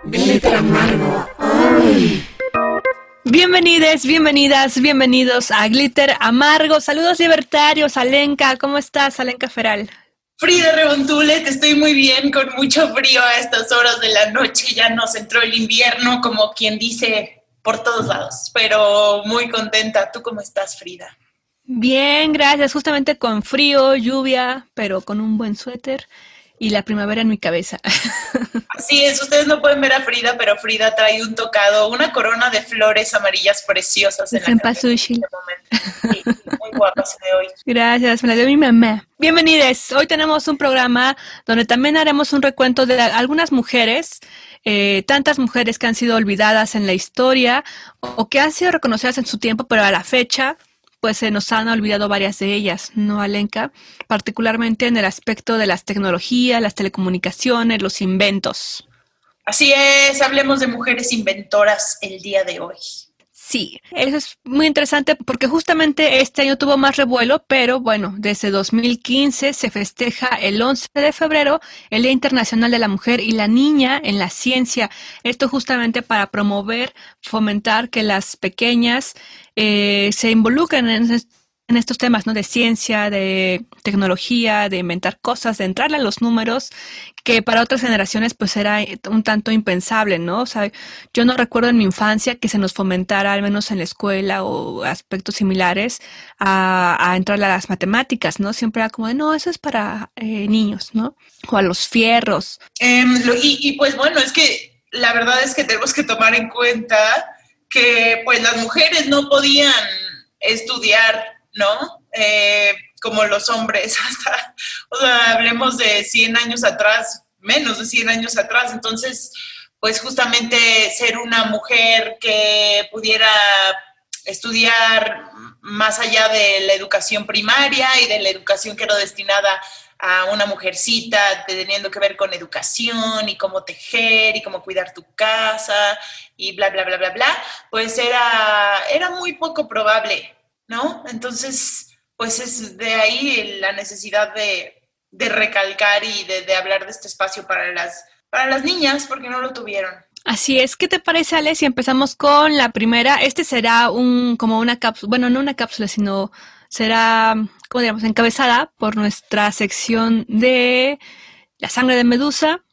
Glitter amargo. Ay. Bienvenides, bienvenidas, bienvenidos a Glitter Amargo. Saludos libertarios, Alenka. ¿Cómo estás, Alenka Feral? Frida Rebontulet, estoy muy bien, con mucho frío a estas horas de la noche. Ya nos entró el invierno, como quien dice, por todos lados, pero muy contenta. ¿Tú cómo estás, Frida? Bien, gracias. Justamente con frío, lluvia, pero con un buen suéter y la primavera en mi cabeza. Así es, ustedes no pueden ver a Frida, pero Frida trae un tocado, una corona de flores amarillas preciosas en la cabeza en este momento. Sí, muy guapa se ve hoy. Gracias, me la dio mi mamá. Bienvenidos. Hoy tenemos un programa donde también haremos un recuento de algunas mujeres, tantas mujeres que han sido olvidadas en la historia o que han sido reconocidas en su tiempo, pero a la fecha pues se nos han olvidado varias de ellas, ¿no, Alenka? Particularmente en el aspecto de las tecnologías, las telecomunicaciones, los inventos. Así es, hablemos de mujeres inventoras el día de hoy. Sí, eso es muy interesante porque justamente este año tuvo más revuelo, pero bueno, desde 2015 se festeja el 11 de febrero el Día Internacional de la Mujer y la Niña en la Ciencia. Esto justamente para promover, fomentar que las pequeñas se involucren en estos temas, ¿no? De ciencia, de tecnología, de inventar cosas, de entrarle a los números, que para otras generaciones pues era un tanto impensable, ¿no? O sea, yo no recuerdo en mi infancia que se nos fomentara, al menos en la escuela o aspectos similares, a entrarle a las matemáticas, ¿no? Siempre era como de, no, eso es para niños, ¿no? O a los fierros. Pues bueno, es que la verdad es que tenemos que tomar en cuenta que pues las mujeres no podían estudiar, ¿no? Como los hombres, hasta, o sea, hablemos de 100 años atrás, menos de 100 años atrás. Entonces, pues justamente ser una mujer que pudiera estudiar más allá de la educación primaria y de la educación que era destinada a una mujercita, teniendo que ver con educación y cómo tejer y cómo cuidar tu casa y bla, bla, bla, bla, bla, pues era muy poco probable, ¿no? Entonces, pues es de ahí la necesidad de recalcar y de hablar de este espacio para las niñas, porque no lo tuvieron. Así es. ¿Qué te parece, Ale, si empezamos con la primera? Este será como una cápsula, bueno, no una cápsula, sino será, ¿cómo digamos?, encabezada por nuestra sección de la sangre de Medusa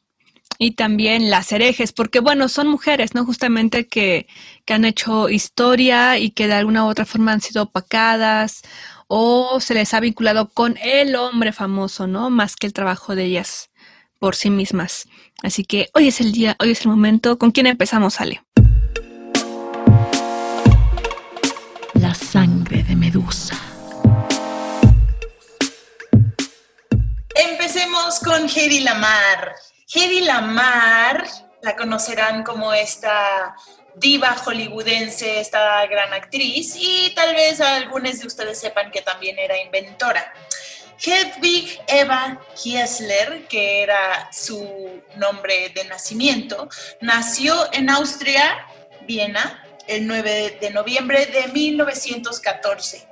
y también las herejes, porque bueno, son mujeres, ¿no? Justamente que han hecho historia y que de alguna u otra forma han sido opacadas o se les ha vinculado con el hombre famoso, ¿no? Más que el trabajo de ellas por sí mismas. Así que hoy es el día, hoy es el momento. ¿Con quién empezamos, Ale? La sangre de Medusa. Empecemos con Hedy Lamarr. Hedy Lamarr la conocerán como esta diva hollywoodense, esta gran actriz, y tal vez algunos de ustedes sepan que también era inventora. Hedwig Eva Kiesler, que era su nombre de nacimiento, nació en Austria, Viena, el 9 de noviembre de 1914.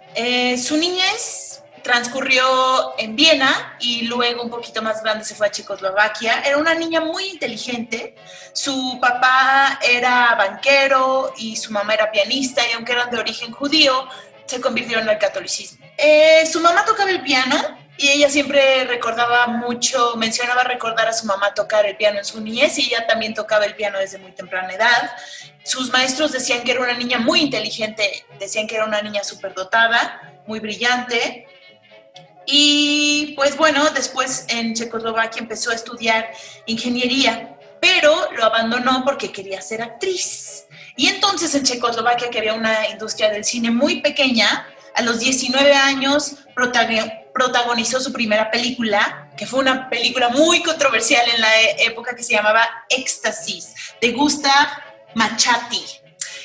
Su niñez transcurrió en Viena y luego un poquito más grande se fue a Checoslovaquia. Era una niña muy inteligente. Su papá era banquero y su mamá era pianista, y aunque eran de origen judío, se convirtieron al catolicismo. Su mamá tocaba el piano y ella siempre mencionaba recordar a su mamá tocar el piano en su niñez, y ella también tocaba el piano desde muy temprana edad. Sus maestros decían que era una niña muy inteligente, decían que era una niña superdotada, muy brillante. Y pues bueno, después en Checoslovaquia empezó a estudiar ingeniería, pero lo abandonó porque quería ser actriz. Y entonces en Checoslovaquia, que había una industria del cine muy pequeña, a los 19 años protagonizó su primera película, que fue una película muy controversial en la época, que se llamaba Éxtasis, de Gustav Machati.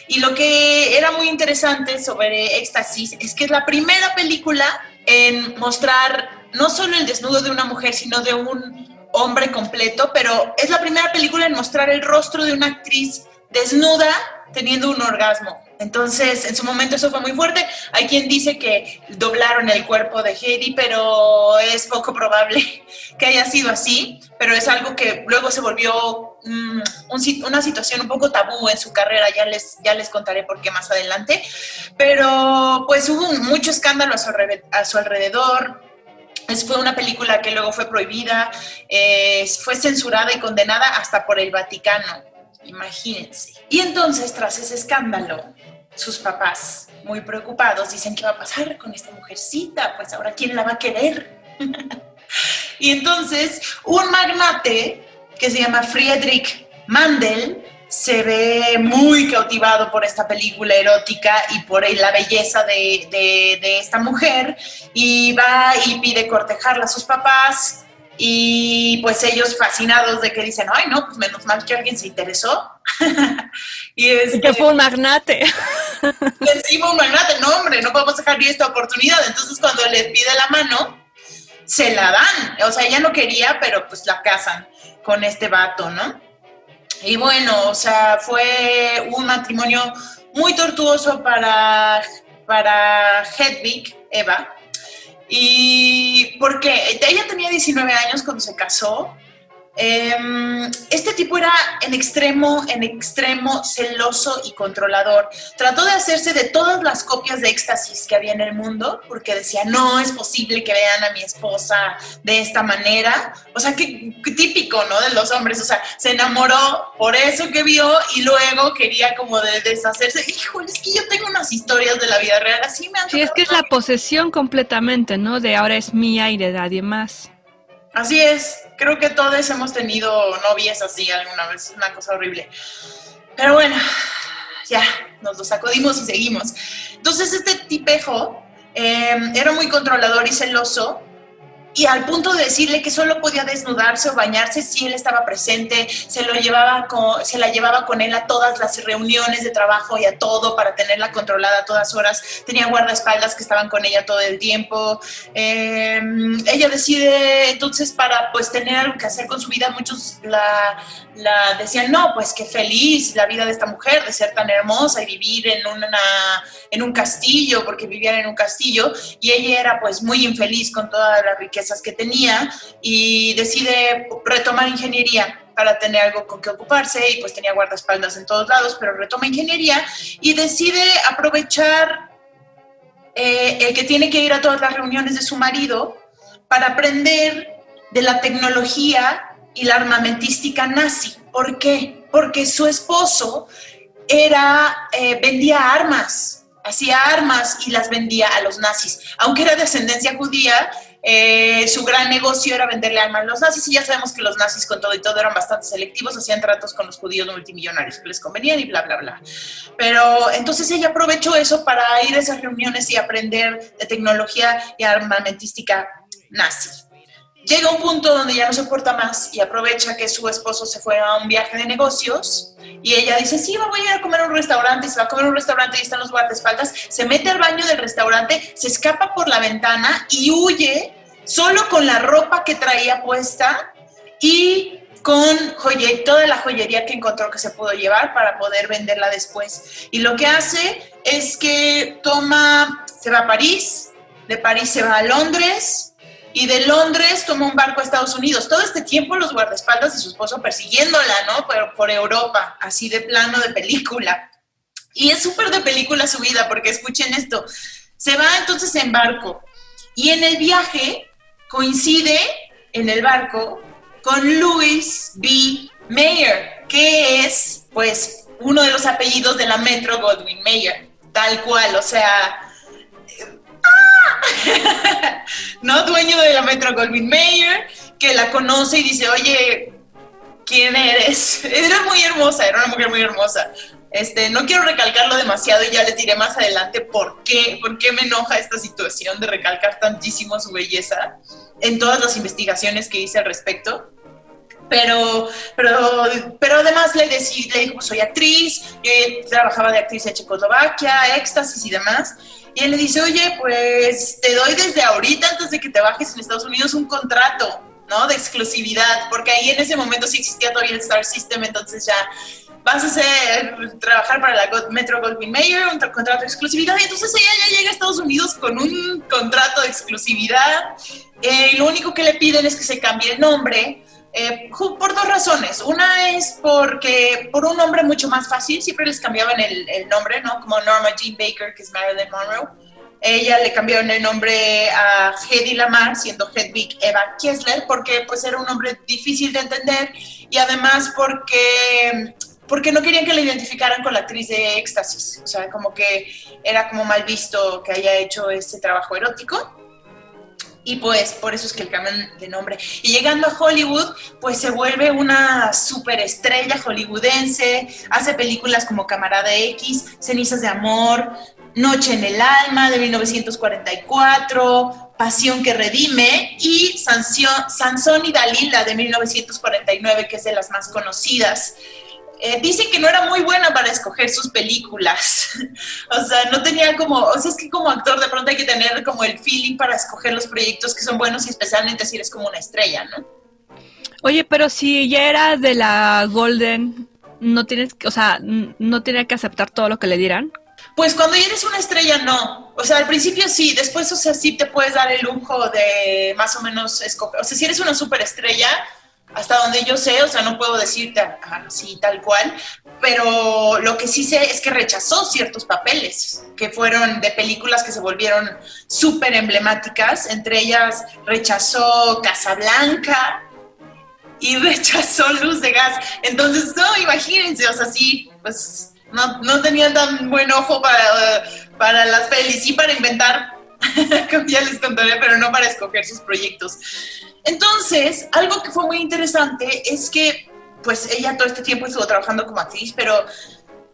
Y lo que era muy interesante sobre Éxtasis es que es la primera película en mostrar no solo el desnudo de una mujer, sino de un hombre completo, pero es la primera película en mostrar el rostro de una actriz desnuda teniendo un orgasmo. Entonces, en su momento eso fue muy fuerte. Hay quien dice que doblaron el cuerpo de Heidi, pero es poco probable que haya sido así. Pero es algo que luego se volvió una situación un poco tabú en su carrera. Ya les contaré por qué más adelante. Pero pues hubo mucho escándalo a su alrededor. Fue una película que luego fue prohibida, fue censurada y condenada hasta por el Vaticano. Imagínense. Y entonces, tras ese escándalo, sus papás, muy preocupados, dicen: ¿qué va a pasar con esta mujercita? Pues ahora, ¿quién la va a querer? Y entonces, un magnate que se llama Friedrich Mandel se ve muy cautivado por esta película erótica y por la belleza de esta mujer, y va y pide cortejarla a sus papás. Y pues ellos fascinados de que dicen: ay, no, pues menos mal que alguien se interesó. Y que fue un magnate. Encima un magnate, no hombre, no podemos dejar ir esta oportunidad. Entonces cuando le pide la mano, se la dan. O sea, ella no quería, pero pues la casan con este vato, ¿no? Y bueno, o sea, fue un matrimonio muy tortuoso para Hedwig, Eva. Y porque ella tenía 19 años cuando se casó. Este tipo era en extremo celoso y controlador. Trató de hacerse de todas las copias de éxtasis que había en el mundo, porque decía: no es posible que vean a mi esposa de esta manera. O sea, qué típico, ¿no? De los hombres. O sea, se enamoró por eso que vio y luego quería como de deshacerse. Híjole, es que yo tengo unas historias de la vida real así me han Sí, es que es la posesión completamente, ¿no? De ahora es mía y de nadie más. Así es, creo que todos hemos tenido novias así alguna vez, es una cosa horrible. Pero bueno, ya, nos lo sacudimos y seguimos. Entonces este tipejo era muy controlador y celoso, y al punto de decirle que solo podía desnudarse o bañarse si él estaba presente. Se la llevaba con él a todas las reuniones de trabajo y a todo, para tenerla controlada a todas horas. Tenía guardaespaldas que estaban con ella todo el tiempo. Ella decide entonces, para pues tener algo que hacer con su vida, muchos la decían: no, pues qué feliz la vida de esta mujer, de ser tan hermosa y vivir en un castillo, porque vivían en un castillo, y ella era pues muy infeliz con toda la riqueza que tenía, y decide retomar ingeniería para tener algo con que ocuparse, y pues tenía guardaespaldas en todos lados, pero retoma ingeniería y decide aprovechar el que tiene que ir a todas las reuniones de su marido para aprender de la tecnología y la armamentística nazi. ¿Por qué? Porque su esposo vendía armas, hacía armas y las vendía a los nazis. Aunque era de ascendencia judía, su gran negocio era venderle armas a los nazis, y ya sabemos que los nazis, con todo y todo, eran bastante selectivos, hacían tratos con los judíos multimillonarios que les convenían y bla, bla, bla. Pero entonces ella aprovechó eso para ir a esas reuniones y aprender de tecnología y armamentística nazi. Llega un punto donde ya no soporta más y aprovecha que su esposo se fue a un viaje de negocios, y ella dice: sí, me voy a ir a comer a un restaurante. Y se va a comer a un restaurante y están los guardaespaldas. Se mete al baño del restaurante, se escapa por la ventana y huye solo con la ropa que traía puesta y con toda la joyería que encontró que se pudo llevar para poder venderla después. Y lo que hace es que se va a París, de París se va a Londres, y de Londres toma un barco a Estados Unidos. Todo este tiempo los guardaespaldas de su esposo persiguiéndola, ¿no? Por Europa, así de plano de película. Y es súper de película su vida, porque escuchen esto. Se va entonces en barco, y en el viaje coincide en el barco con Louis B. Mayer, que es, pues, uno de los apellidos de la Metro Goldwyn Mayer, tal cual, o sea... ¿no? Dueño de la Metro Goldwyn Mayer, que la conoce y dice: oye, ¿quién eres? Era muy hermosa, era una mujer muy hermosa. No quiero recalcarlo demasiado, y ya les diré más adelante por qué me enoja esta situación de recalcar tantísimo su belleza en todas las investigaciones que hice al respecto. Pero además le dijo: pues soy actriz, yo trabajaba de actriz en Checoslovaquia, éxtasis y demás. Y él le dice: oye, pues te doy desde ahorita, antes de que te bajes en Estados Unidos, un contrato, ¿no? De exclusividad, porque ahí en ese momento sí existía todavía el Star System, entonces ya vas a trabajar para la Metro Goldwyn Mayer, un contrato de exclusividad, y entonces ella ya llega a Estados Unidos con un contrato de exclusividad. Lo único que le piden es que se cambie el nombre, por dos razones. Una es porque por un nombre mucho más fácil, siempre les cambiaban el nombre, ¿no? Como Norma Jean Baker, que es Marilyn Monroe. Ella le cambiaron el nombre a Hedy Lamarr, siendo Hedwig Eva Kessler, porque pues era un nombre difícil de entender, y además porque no querían que la identificaran con la actriz de Éxtasis. O sea, como que era como mal visto que haya hecho ese trabajo erótico. Y pues por eso es que le cambian de nombre. Y llegando a Hollywood, pues se vuelve una superestrella hollywoodense, hace películas como Camarada X, Cenizas de Amor, Noche en el Alma de 1944, Pasión que Redime y Sansón y Dalila de 1949, que es de las más conocidas. Dicen que no era muy buena para escoger sus películas. O sea, no tenía es que como actor de pronto hay que tener como el feeling para escoger los proyectos que son buenos, y especialmente si eres como una estrella, ¿no? Oye, pero si ya era de la Golden, no tienes que aceptar todo lo que le dieran. Pues cuando ya eres una estrella, no. O sea, al principio sí, después, o sea, sí te puedes dar el lujo de más o menos escoger. O sea, si eres una superestrella, hasta donde yo sé, o sea, no puedo decirte así tal cual, pero lo que sí sé es que rechazó ciertos papeles que fueron de películas que se volvieron súper emblemáticas. Entre ellas rechazó Casablanca y rechazó Luz de Gas. Entonces, no, imagínense, o sea, sí, pues no tenía tan buen ojo para las pelis, sí para inventar, como ya les contaré, pero no para escoger sus proyectos. Entonces, algo que fue muy interesante es que, pues, ella todo este tiempo estuvo trabajando como actriz, pero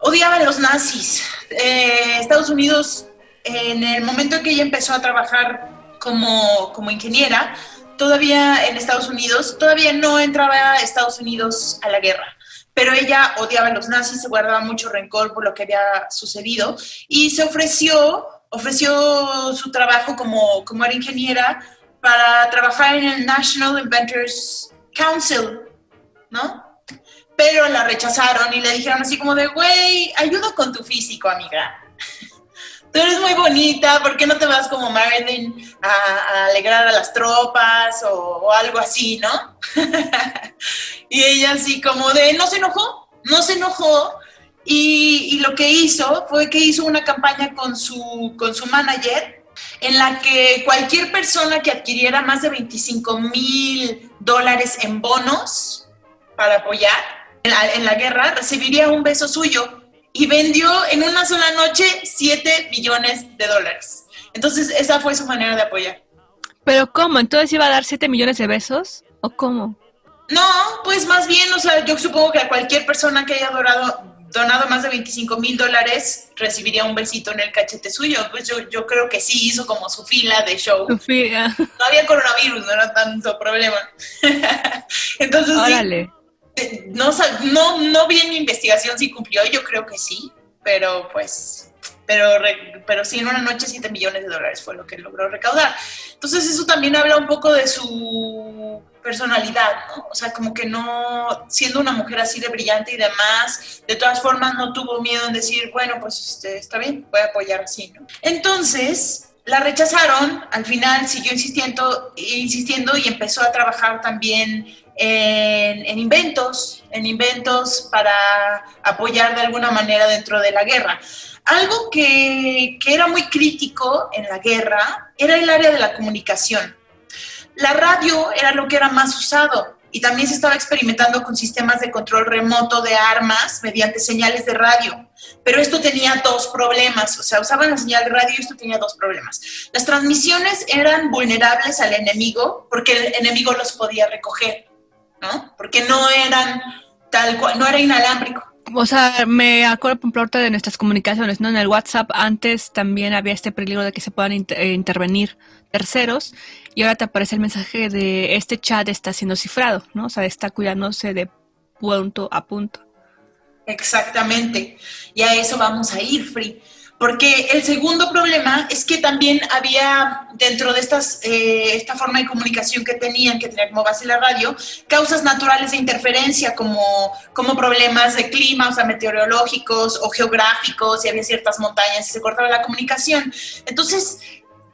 odiaba a los nazis. Estados Unidos, en el momento en que ella empezó a trabajar como ingeniera, todavía en Estados Unidos, todavía no entraba a Estados Unidos a la guerra. Pero ella odiaba a los nazis, se guardaba mucho rencor por lo que había sucedido, y se ofreció su trabajo como era ingeniera para trabajar en el National Inventors Council, ¿no? Pero la rechazaron y le dijeron así como de, güey, ayuda con tu físico, amiga. Tú eres muy bonita, ¿por qué no te vas como Marilyn a alegrar a las tropas o algo así, ¿no? Y ella así como de, no se enojó, y lo que hizo fue que hizo una campaña con su manager, en la que cualquier persona que adquiriera más de $25,000 en bonos para apoyar en la guerra recibiría un beso suyo. Y vendió en una sola noche $7 millones. Entonces, esa fue su manera de apoyar. ¿Pero cómo? ¿Entonces iba a dar 7 millones de besos? ¿O cómo? No, pues más bien, o sea, yo supongo que a cualquier persona que haya donado más de $25,000 recibiría un besito en el cachete suyo. Pues yo creo que sí hizo como su fila de show. Su fila. No había coronavirus, no era tanto problema. Entonces, órale. Sí. No vi en mi investigación si cumplió, yo creo que sí, pero sí, en una noche $7 millones fue lo que logró recaudar. Entonces eso también habla un poco de su personalidad, ¿no? O sea, como que no, siendo una mujer así de brillante y y de todas formas no tuvo miedo en decir, bueno, pues está bien, voy a apoyar así, ¿no? Entonces la rechazaron, al final siguió insistiendo y empezó a trabajar también en inventos para apoyar de alguna manera dentro de la guerra. Algo que era muy crítico en la guerra era el área de la comunicación. La radio era lo que era más usado y también se estaba experimentando con sistemas de control remoto de armas mediante señales de radio. Pero esto tenía dos problemas, o sea, usaban la señal de radio y esto tenía dos problemas. Las transmisiones eran vulnerables al enemigo porque el enemigo los podía recoger, ¿no? Porque no eran tal cual, no era inalámbrico. O sea, me acuerdo por ejemplo de nuestras comunicaciones, ¿no? En el WhatsApp antes también había este peligro de que se puedan intervenir terceros, y ahora te aparece el mensaje de este chat está siendo cifrado, ¿no? O sea, está cuidándose de punto a punto. Exactamente. Y a eso vamos a ir, Free. Porque el segundo problema es que también había dentro de esta forma de comunicación que tenían como base la radio, causas naturales de interferencia como problemas de clima, o sea, meteorológicos o geográficos, y había ciertas montañas y se cortaba la comunicación. Entonces,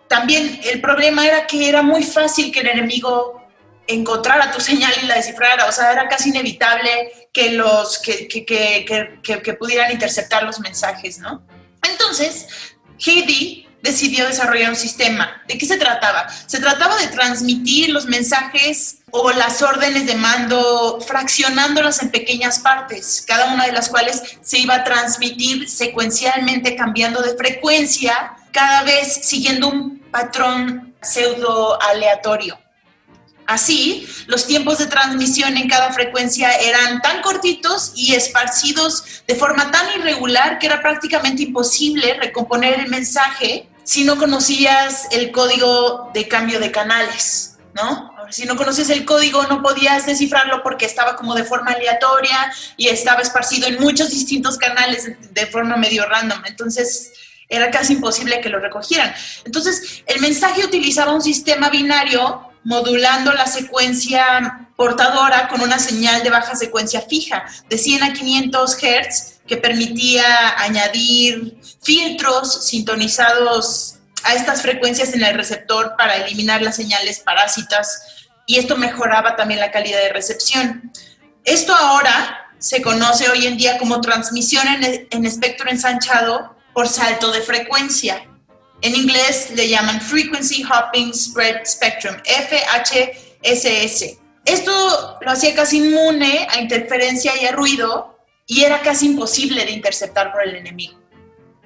también el problema era que era muy fácil que el enemigo encontrara tu señal y la descifrara, o sea, era casi inevitable que pudieran interceptar los mensajes, ¿no? Entonces, Heidi decidió desarrollar un sistema. ¿De qué se trataba? Se trataba de transmitir los mensajes o las órdenes de mando fraccionándolas en pequeñas partes, cada una de las cuales se iba a transmitir secuencialmente, cambiando de frecuencia, cada vez siguiendo un patrón pseudo aleatorio. Así, los tiempos de transmisión en cada frecuencia eran tan cortitos y esparcidos de forma tan irregular que era prácticamente imposible recomponer el mensaje si no conocías el código de cambio de canales, ¿no? Si no conocías el código, no podías descifrarlo porque estaba como de forma aleatoria y estaba esparcido en muchos distintos canales de forma medio random. Entonces, era casi imposible que lo recogieran. Entonces, el mensaje utilizaba un sistema binario modulando la secuencia portadora con una señal de baja secuencia fija, de 100 a 500 Hz, que permitía añadir filtros sintonizados a estas frecuencias en el receptor para eliminar las señales parásitas, y esto mejoraba también la calidad de recepción. Esto ahora se conoce hoy en día como transmisión en espectro ensanchado por salto de frecuencia. En inglés le llaman Frequency Hopping Spread Spectrum, FHSS. Esto lo hacía casi inmune a interferencia y a ruido, y era casi imposible de interceptar por el enemigo,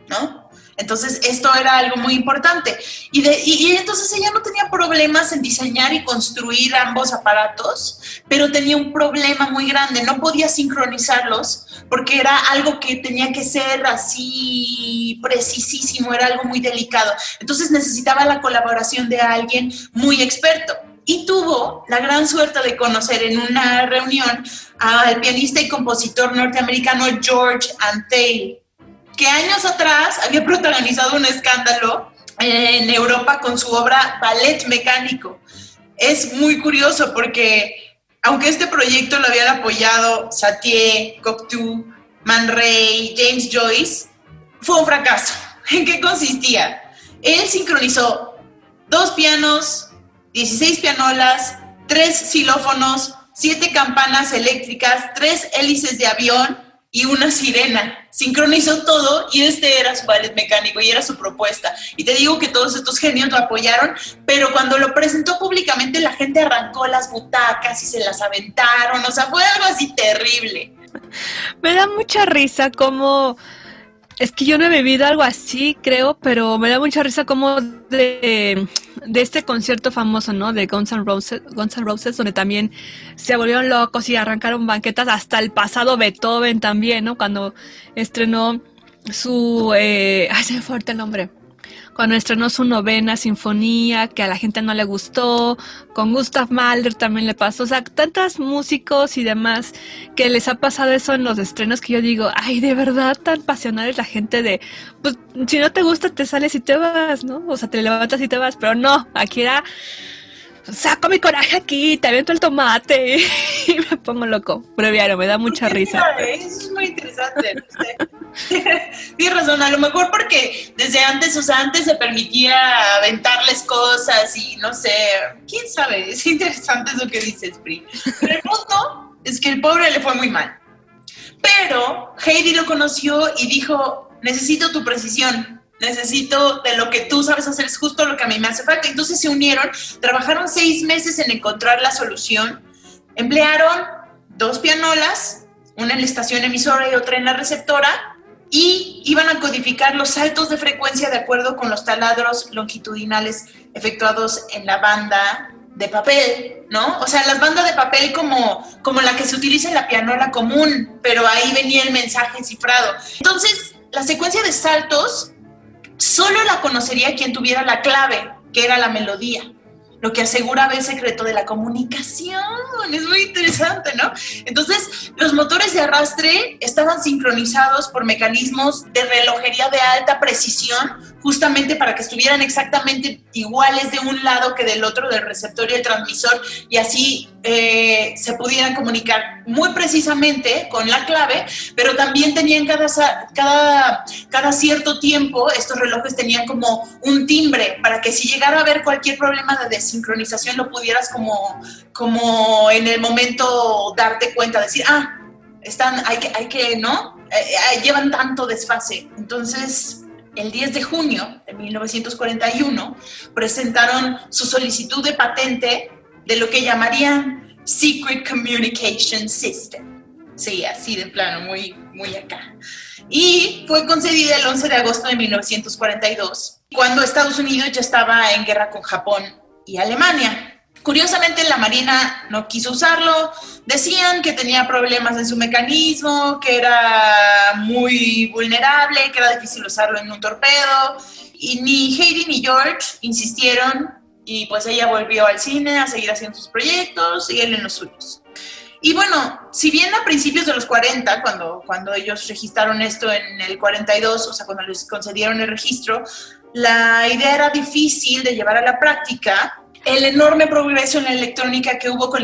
¿no? Entonces, esto era algo muy importante. Y entonces ella no tenía problemas en diseñar y construir ambos aparatos, pero tenía un problema muy grande. No podía sincronizarlos porque era algo que tenía que ser así precisísimo, era algo muy delicado. Entonces necesitaba la colaboración de alguien muy experto. Y tuvo la gran suerte de conocer en una reunión al pianista y compositor norteamericano George Antheil, que años atrás había protagonizado un escándalo en Europa con su obra Ballet Mecánico. Es muy curioso porque, aunque este proyecto lo habían apoyado Satie, Cocteau, Man Ray, James Joyce, fue un fracaso. ¿En qué consistía? Él sincronizó 2 pianos, 16 pianolas, 3 xilófonos, 7 campanas eléctricas, 3 hélices de avión y una sirena. Sincronizó todo y este era su ballet mecánico y era su propuesta. Y te digo que todos estos genios lo apoyaron, pero cuando lo presentó públicamente la gente arrancó las butacas y se las aventaron. O sea, fue algo así terrible. Me da mucha risa como... Es que yo no he vivido algo así, creo, pero me da mucha risa como de este concierto famoso, ¿no? De Guns N' Roses, donde también se volvieron locos y arrancaron banquetas hasta el pasado Beethoven también, ¿no? Cuando estrenó su... se me fue el nombre. Cuando estrenó su 9ª sinfonía, que a la gente no le gustó, con Gustav Mahler también le pasó, o sea, tantos músicos y demás que les ha pasado eso en los estrenos que yo digo, ay, de verdad tan pasional es la gente de, pues, si no te gusta te sales y te vas, ¿no? O sea, te levantas y te vas, pero no, aquí era, saco mi coraje aquí, te aviento el tomate y me pongo loco, breviario, me da mucha risa. Eso es muy interesante, no sé. Tienes razón, a lo mejor porque desde antes, o sea, antes se permitía aventarles cosas y no sé, quién sabe, es interesante eso que dices, Pri. Pero el punto es que el pobre le fue muy mal. Pero Heidi lo conoció y dijo, necesito tu precisión, necesito de lo que tú sabes hacer, es justo lo que a mí me hace falta. Entonces se unieron, trabajaron 6 meses en encontrar la solución, emplearon 2 pianolas, una en la estación emisora y otra en la receptora, y iban a codificar los saltos de frecuencia de acuerdo con los taladros longitudinales efectuados en la banda de papel, ¿no? O sea, las bandas de papel como la que se utiliza en la pianola común, pero ahí venía el mensaje cifrado. Entonces, la secuencia de saltos solo la conocería quien tuviera la clave, que era la melodía. lo que aseguraba el secreto de la comunicación. Es muy interesante, ¿no? Entonces, los motores de arrastre estaban sincronizados por mecanismos de relojería de alta precisión, justamente para que estuvieran exactamente iguales de un lado que del otro, del receptor y el transmisor, y así se pudieran comunicar muy precisamente con la clave, pero también tenían cada cierto tiempo, estos relojes tenían como un timbre para que si llegara a haber cualquier problema de desincronización lo pudieras como en el momento darte cuenta, decir, ¿no? Llevan tanto desfase. Entonces, el 10 de junio de 1941 presentaron su solicitud de patente de lo que llamarían Secret Communication System. Sí, así de plano, muy, muy acá. Y fue concedida el 11 de agosto de 1942, cuando Estados Unidos ya estaba en guerra con Japón y Alemania. Curiosamente, la Marina no quiso usarlo. Decían que tenía problemas en su mecanismo, que era muy vulnerable, que era difícil usarlo en un torpedo. Y ni Heidi ni George insistieron, y pues ella volvió al cine a seguir haciendo sus proyectos y él en los suyos. Y bueno, si bien a principios de los 40, cuando ellos registraron esto en el 42, o sea, cuando les concedieron el registro, la idea era difícil de llevar a la práctica. El enorme progreso en la electrónica que hubo con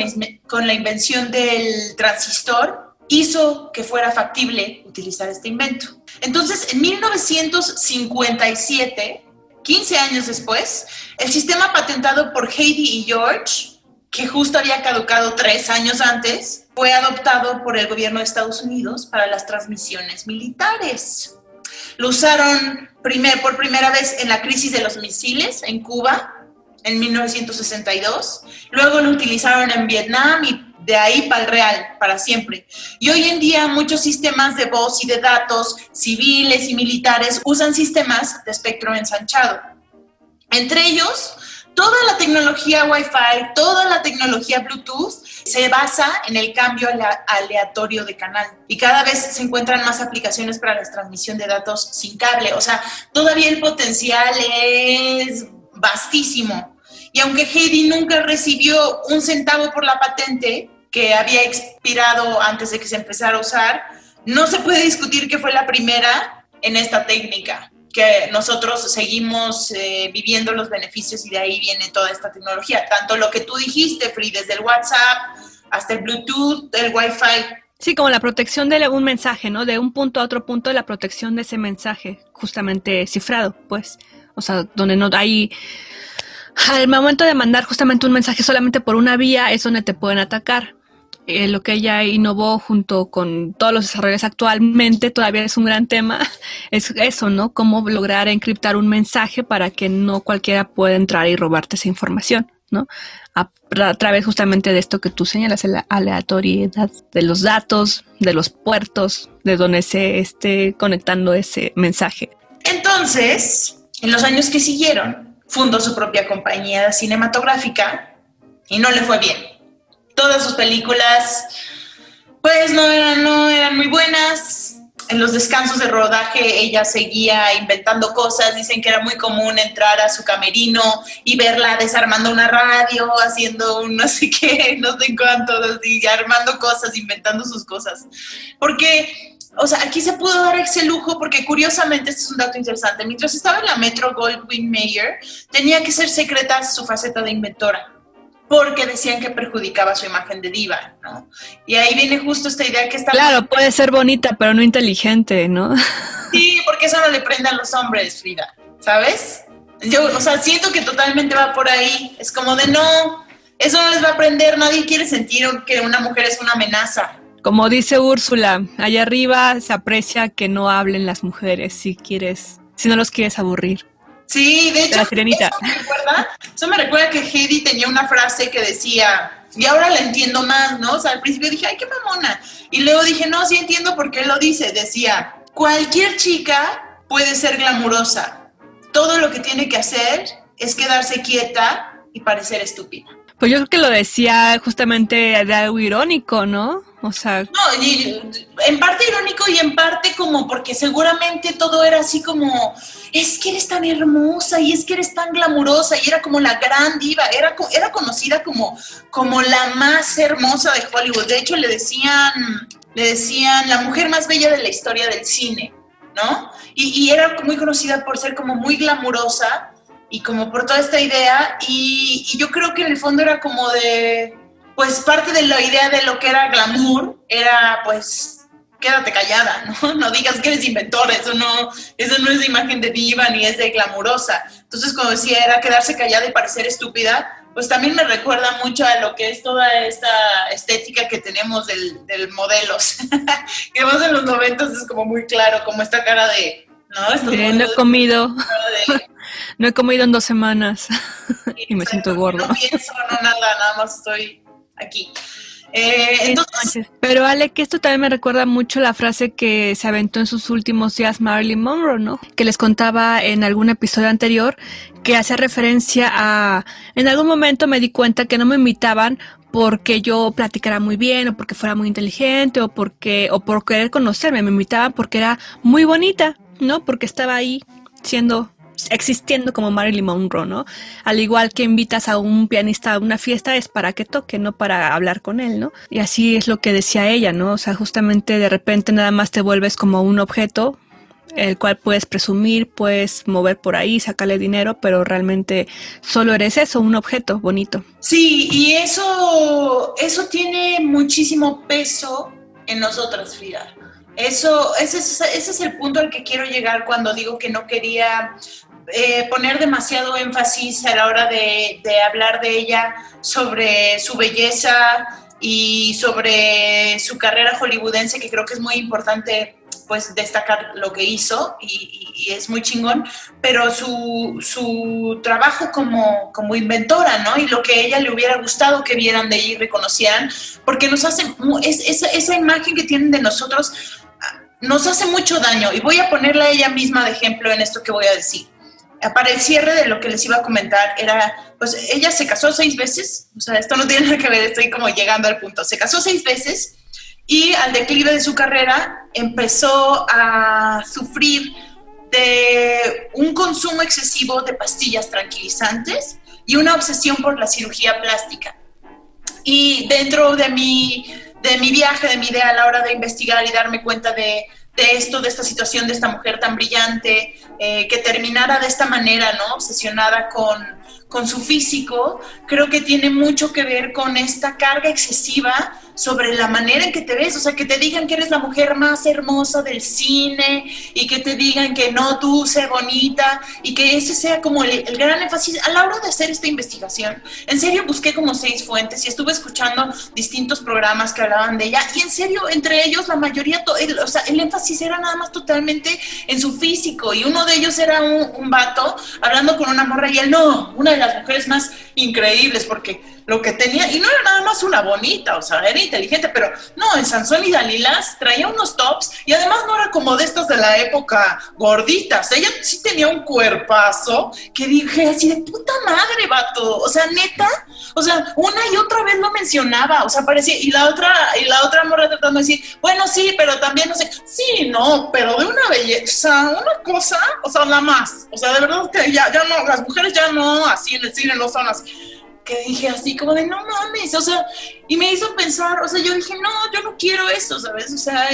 la invención del transistor hizo que fuera factible utilizar este invento. Entonces, en 1957, 15 años después, el sistema patentado por Heidi y George, que justo había caducado 3 años antes, fue adoptado por el gobierno de Estados Unidos para las transmisiones militares. Lo usaron por primera vez en la crisis de los misiles en Cuba, en 1962. Luego lo utilizaron en Vietnam y de ahí para el real, para siempre. Y hoy en día muchos sistemas de voz y de datos civiles y militares usan sistemas de espectro ensanchado. Entre ellos, toda la tecnología Wi-Fi, toda la tecnología Bluetooth se basa en el cambio aleatorio de canal. Y cada vez se encuentran más aplicaciones para la transmisión de datos sin cable. O sea, todavía el potencial es vastísimo. Y aunque Heidi nunca recibió un centavo por la patente, que había expirado antes de que se empezara a usar, no se puede discutir que fue la primera en esta técnica, que nosotros seguimos viviendo los beneficios y de ahí viene toda esta tecnología. Tanto lo que tú dijiste, Free, desde el WhatsApp hasta el Bluetooth, el Wi-Fi. Sí, como la protección de un mensaje, ¿no? De un punto a otro punto, la protección de ese mensaje, justamente cifrado, pues. O sea, donde no hay... Al momento de mandar justamente un mensaje solamente por una vía es donde te pueden atacar. Lo que ella innovó junto con todos los desarrollos actualmente, todavía es un gran tema, es eso, ¿no? Cómo lograr encriptar un mensaje para que no cualquiera pueda entrar y robarte esa información, ¿no? A través justamente de esto que tú señalas, la aleatoriedad de los datos, de los puertos, de donde se esté conectando ese mensaje. Entonces, en los años que siguieron, fundó su propia compañía cinematográfica y no le fue bien. Todas sus películas, pues, no eran muy buenas. En los descansos de rodaje ella seguía inventando cosas. Dicen que era muy común entrar a su camerino y verla desarmando una radio, haciendo un no sé qué, no sé cuánto, así, armando cosas, inventando sus cosas. Porque, o sea, aquí se pudo dar ese lujo porque curiosamente, este es un dato interesante, mientras estaba en la Metro-Goldwyn-Mayer, tenía que ser secreta su faceta de inventora, porque decían que perjudicaba su imagen de diva, ¿no? Y ahí viene justo esta idea que está... Claro, puede ser bonita, pero no inteligente, ¿no? Sí, porque eso no le prende a los hombres, Frida, ¿sabes? Yo, o sea, siento que totalmente va por ahí. Es como de no, eso no les va a prender, nadie quiere sentir que una mujer es una amenaza. Como dice Úrsula, allá arriba se aprecia que no hablen las mujeres si no los quieres aburrir. Sí, de hecho, La sirenita. Eso me recuerda que Heidi tenía una frase que decía, y ahora la entiendo más, ¿no? O sea, al principio dije, ay, qué mamona. Y luego dije, no, sí entiendo por qué lo dice. Decía, cualquier chica puede ser glamurosa. Todo lo que tiene que hacer es quedarse quieta y parecer estúpida. Pues yo creo que lo decía justamente de algo irónico, ¿no? O sea... No, y en parte irónico y en parte como porque seguramente todo era así como, es que eres tan hermosa y es que eres tan glamurosa y era como la gran diva, era conocida como la más hermosa de Hollywood. De hecho, le decían la mujer más bella de la historia del cine, ¿no? Y era muy conocida por ser como muy glamurosa y como por toda esta idea y yo creo que en el fondo era como de... Pues parte de la idea de lo que era glamour era, pues, quédate callada, ¿no? No digas que eres inventor, eso no es imagen de diva ni es de glamurosa. Entonces, como decía, era quedarse callada y parecer estúpida, pues también me recuerda mucho a lo que es toda esta estética que tenemos del modelos. Que más en los 90 es como muy claro, como esta cara de... No, no he comido. No he comido en 2 semanas y me siento gordo. No pienso, no nada más estoy... aquí. Entonces... Pero Ale, que esto también me recuerda mucho la frase que se aventó en sus últimos días Marilyn Monroe, ¿no? Que les contaba en algún episodio anterior, que hacía referencia a... En algún momento me di cuenta que no me invitaban porque yo platicara muy bien, o porque fuera muy inteligente, o por querer conocerme. Me invitaban porque era muy bonita, ¿no? Porque estaba ahí existiendo como Marilyn Monroe, ¿no? Al igual que invitas a un pianista a una fiesta es para que toque, no para hablar con él, ¿no? Y así es lo que decía ella, ¿no? O sea, justamente de repente nada más te vuelves como un objeto, el cual puedes presumir, puedes mover por ahí, sacarle dinero, pero realmente solo eres eso, un objeto bonito. Sí, y eso tiene muchísimo peso en nosotras, Frida. Ese es el punto al que quiero llegar cuando digo que no quería poner demasiado énfasis a la hora de hablar de ella sobre su belleza y sobre su carrera hollywoodense, que creo que es muy importante pues destacar lo que hizo y es muy chingón, pero su trabajo como inventora, ¿no? Y lo que a ella le hubiera gustado que vieran de ella y reconocieran, porque nos hace, esa imagen que tienen de nosotros nos hace mucho daño, y voy a ponerla a ella misma de ejemplo en esto que voy a decir. Para el cierre de lo que les iba a comentar, pues ella se casó 6 veces, o sea, esto no tiene nada que ver, estoy como llegando al punto, se casó 6 veces, y al declive de su carrera empezó a sufrir de un consumo excesivo de pastillas tranquilizantes y una obsesión por la cirugía plástica. Y dentro de mi viaje, de mi idea a la hora de investigar y darme cuenta de esta situación, de esta mujer tan brillante, que terminara de esta manera, ¿no? Obsesionada con su físico, creo que tiene mucho que ver con esta carga excesiva sobre la manera en que te ves, o sea, que te digan que eres la mujer más hermosa del cine y que te digan que no, tú sé bonita, y que ese sea como el gran énfasis. A la hora de hacer esta investigación, en serio busqué como 6 fuentes y estuve escuchando distintos programas que hablaban de ella, y en serio, entre ellos la mayoría, o sea, el énfasis era nada más totalmente en su físico, y uno de ellos era un vato hablando con una morra y él, no, una de las mujeres más increíbles, porque lo que tenía, y no era nada más una bonita, o sea, era inteligente, pero no, en Sansón y Dalilas traía unos tops, y además no era como de estas de la época gorditas, ella sí tenía un cuerpazo que dije así de puta madre, vato, o sea, neta, o sea, una y otra vez lo mencionaba, o sea, parecía, y la otra morra tratando de decir, bueno, sí, pero también, no sé, sí, no, pero de una belleza, una cosa, o sea, nada más, o sea, de verdad que ya no, las mujeres ya no, así en el cine no son así, que dije así como de no mames, o sea, y me hizo pensar, o sea, yo dije, no, yo no quiero esto, ¿sabes? O sea,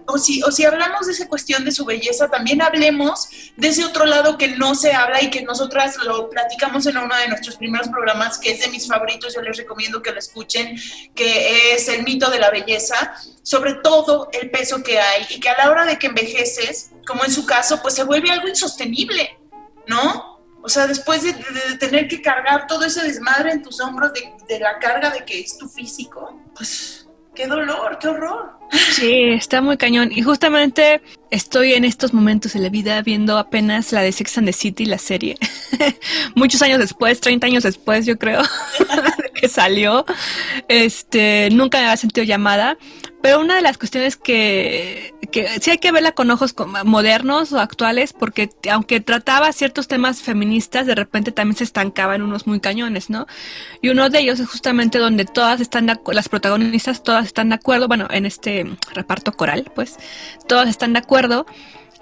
o si hablamos de esa cuestión de su belleza, también hablemos de ese otro lado que no se habla y que nosotras lo platicamos en uno de nuestros primeros programas, que es de mis favoritos, yo les recomiendo que lo escuchen, que es El mito de la belleza, sobre todo el peso que hay, y que a la hora de que envejeces, como en su caso, pues se vuelve algo insostenible, ¿no? O sea, después de tener que cargar todo ese desmadre en tus hombros de la carga de que es tu físico, pues qué dolor, qué horror. Sí, está muy cañón. Y justamente estoy en estos momentos de la vida viendo apenas la de Sex and the City, la serie. Muchos años después, 30 años después, yo creo, que salió, nunca me había sentido llamada, pero una de las cuestiones que sí hay que verla con ojos modernos o actuales, porque aunque trataba ciertos temas feministas, de repente también se estancaba en unos muy cañones, ¿no? Y uno de ellos es justamente donde todas están las protagonistas todas están de acuerdo, bueno, en este reparto coral, pues, todas están de acuerdo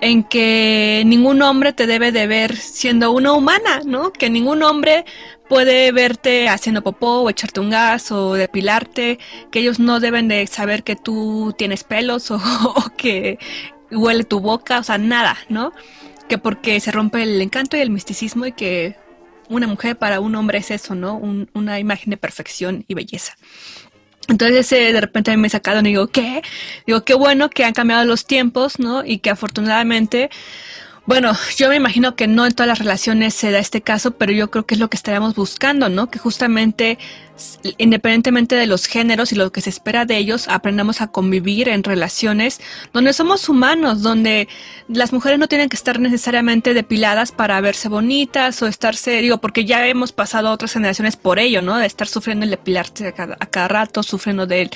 en que ningún hombre te debe de ver siendo una humana, ¿no? Que ningún hombre puede verte haciendo popó o echarte un gas o depilarte, que ellos no deben de saber que tú tienes pelos o que huele tu boca, o sea, nada, ¿no? Que porque se rompe el encanto y el misticismo y que una mujer para un hombre es eso, ¿no? Una imagen de perfección y belleza. Entonces de repente a mí me sacaron y digo, ¿qué? Digo, qué bueno que han cambiado los tiempos, ¿no? Y que afortunadamente, bueno, yo me imagino que no en todas las relaciones se da este caso, pero yo creo que es lo que estaríamos buscando, ¿no? Que justamente, independientemente de los géneros y lo que se espera de ellos, aprendamos a convivir en relaciones donde somos humanos, donde las mujeres no tienen que estar necesariamente depiladas para verse bonitas o estarse, digo, porque ya hemos pasado a otras generaciones por ello, ¿no? De estar sufriendo el depilarse a cada rato, sufriendo de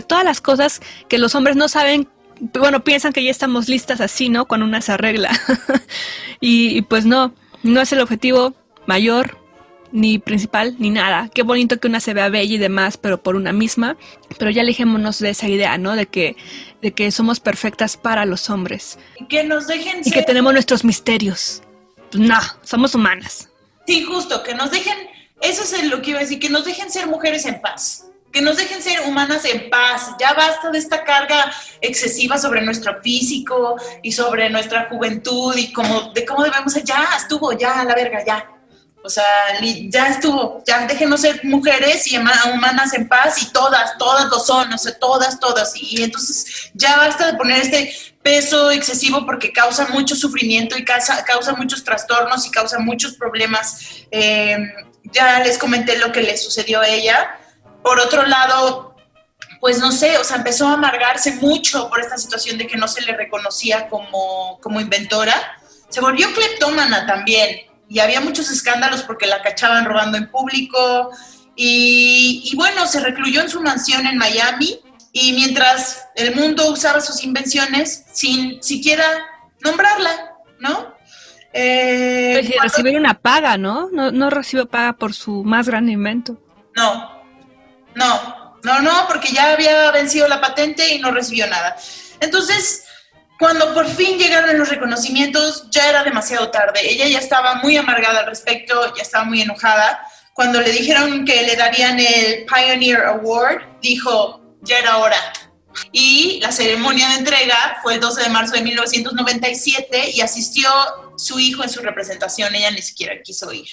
todas las cosas que los hombres no saben. Bueno, piensan que ya estamos listas así, ¿no? Cuando una se arregla. y pues no es el objetivo mayor, ni principal, ni nada. Qué bonito que una se vea bella y demás, pero por una misma. Pero ya alejémonos de esa idea, ¿no? De que somos perfectas para los hombres. Y que nos dejen y que tenemos nuestros misterios. Pues no, somos humanas. Sí, justo, que nos dejen, eso es lo que iba a decir, que nos dejen ser mujeres en paz. Que nos dejen ser humanas en paz. Ya basta de esta carga excesiva sobre nuestro físico y sobre nuestra juventud y de cómo debemos ser. Ya estuvo, ya a la verga, ya. O sea, ya estuvo. Ya déjenos ser mujeres y humanas en paz y todas lo son. O sea, todas. Y entonces ya basta de poner este peso excesivo porque causa mucho sufrimiento y causa muchos trastornos y causa muchos problemas. Ya les comenté lo que le sucedió a ella. Por otro lado, pues no sé, o sea, empezó a amargarse mucho por esta situación de que no se le reconocía como inventora. Se volvió cleptómana también y había muchos escándalos porque la cachaban robando en público y bueno, se recluyó en su mansión en Miami y mientras el mundo usaba sus invenciones sin siquiera nombrarla, ¿no? Pues si recibir una paga, ¿no? No recibió paga por su más gran invento. No, porque ya había vencido la patente y no recibió nada. Entonces, cuando por fin llegaron los reconocimientos, ya era demasiado tarde. Ella ya estaba muy amargada al respecto, ya estaba muy enojada. Cuando le dijeron que le darían el Pioneer Award, dijo, ya era hora. Y la ceremonia de entrega fue el 12 de marzo de 1997 y asistió su hijo en su representación, ella ni siquiera quiso ir.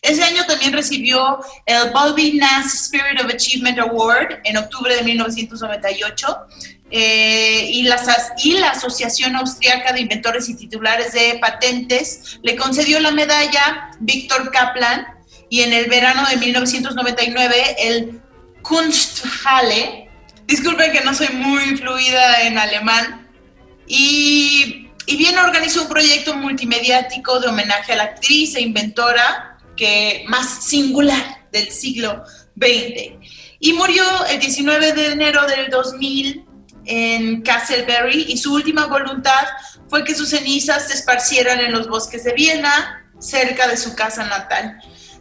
Ese año también recibió el Bobby Nass Spirit of Achievement Award en octubre de 1998 y la Asociación Austriaca de Inventores y Titulares de Patentes le concedió la medalla Victor Kaplan y en el verano de 1999 el Kunsthalle. Disculpen que no soy muy fluida en alemán. Y bien organizó un proyecto multimediático de homenaje a la actriz e inventora más singular del siglo XX. Y murió el 19 de enero del 2000 en Castleberry y su última voluntad fue que sus cenizas se esparcieran en los bosques de Viena, cerca de su casa natal.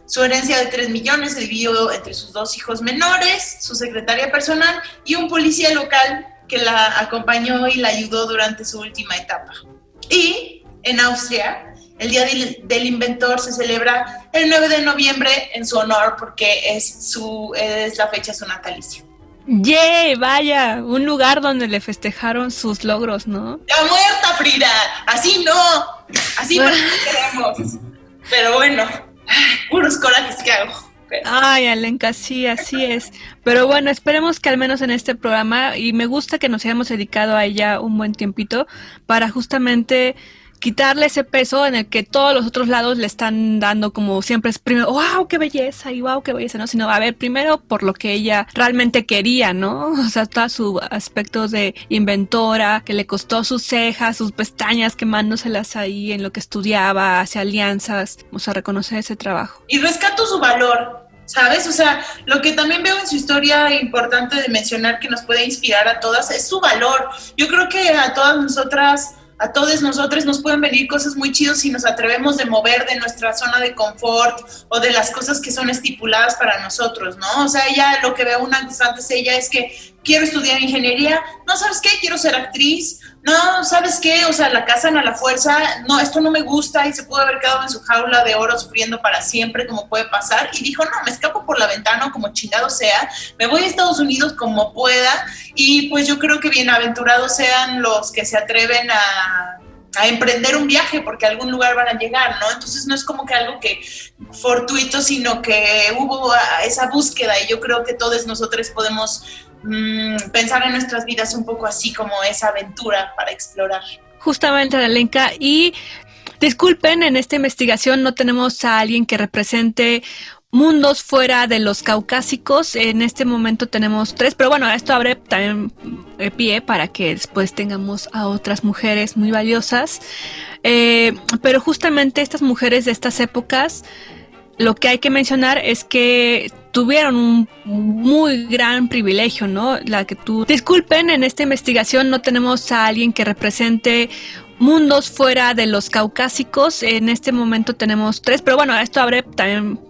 Su herencia de 3 millones se dividió entre sus 2 hijos menores, su secretaria personal y un policía local que la acompañó y la ayudó durante su última etapa. Y en Austria, el Día del Inventor se celebra el 9 de noviembre en su honor porque es la fecha de su natalicio. ¡Yay! Vaya, un lugar donde le festejaron sus logros, ¿no? ¡Ya muerta, Frida! Así no queremos. Pero bueno, puros corajes que hago. Ay, Alenka, sí, así es. Pero bueno, esperemos que al menos en este programa, y me gusta que nos hayamos dedicado a ella un buen tiempito, para justamente quitarle ese peso en el que todos los otros lados le están dando como siempre es primero, wow, qué belleza, y wow, qué belleza, ¿no? Sino, a ver, primero por lo que ella realmente quería, ¿no? O sea, todo su aspecto de inventora, que le costó sus cejas, sus pestañas, quemándoselas ahí en lo que estudiaba, hace alianzas, o sea, reconocer ese trabajo. Y rescato su valor, ¿sabes? O sea, lo que también veo en su historia importante de mencionar que nos puede inspirar a todas es su valor. Yo creo que a todas nosotras, a todos nosotros nos pueden venir cosas muy chidas si nos atrevemos de mover de nuestra zona de confort o de las cosas que son estipuladas para nosotros, ¿no? O sea, ella, lo que veo una constante es ella es que quiero estudiar ingeniería, no, ¿sabes qué? Quiero ser actriz, no, ¿sabes qué? O sea, la casan a la fuerza, no, esto no me gusta y se pudo haber quedado en su jaula de oro sufriendo para siempre, como puede pasar, y dijo, no, me escapo por la ventana como chingado sea, me voy a Estados Unidos como pueda, y pues yo creo que bienaventurados sean los que se atreven a emprender un viaje, porque a algún lugar van a llegar, ¿no? Entonces no es como que algo que fortuito, sino que hubo esa búsqueda, y yo creo que todos nosotros podemos pensar en nuestras vidas un poco así como esa aventura para explorar. Justamente, Alenka, y disculpen, en esta investigación no tenemos a alguien que represente mundos fuera de los caucásicos. En este momento tenemos 3, pero bueno, esto abre también pie para que después tengamos a otras mujeres muy valiosas. Pero justamente estas mujeres de estas épocas, lo que hay que mencionar es que tuvieron un muy gran privilegio, ¿no? Disculpen, en esta investigación no tenemos a alguien que represente mundos fuera de los caucásicos. En este momento tenemos 3, pero bueno, esto abre también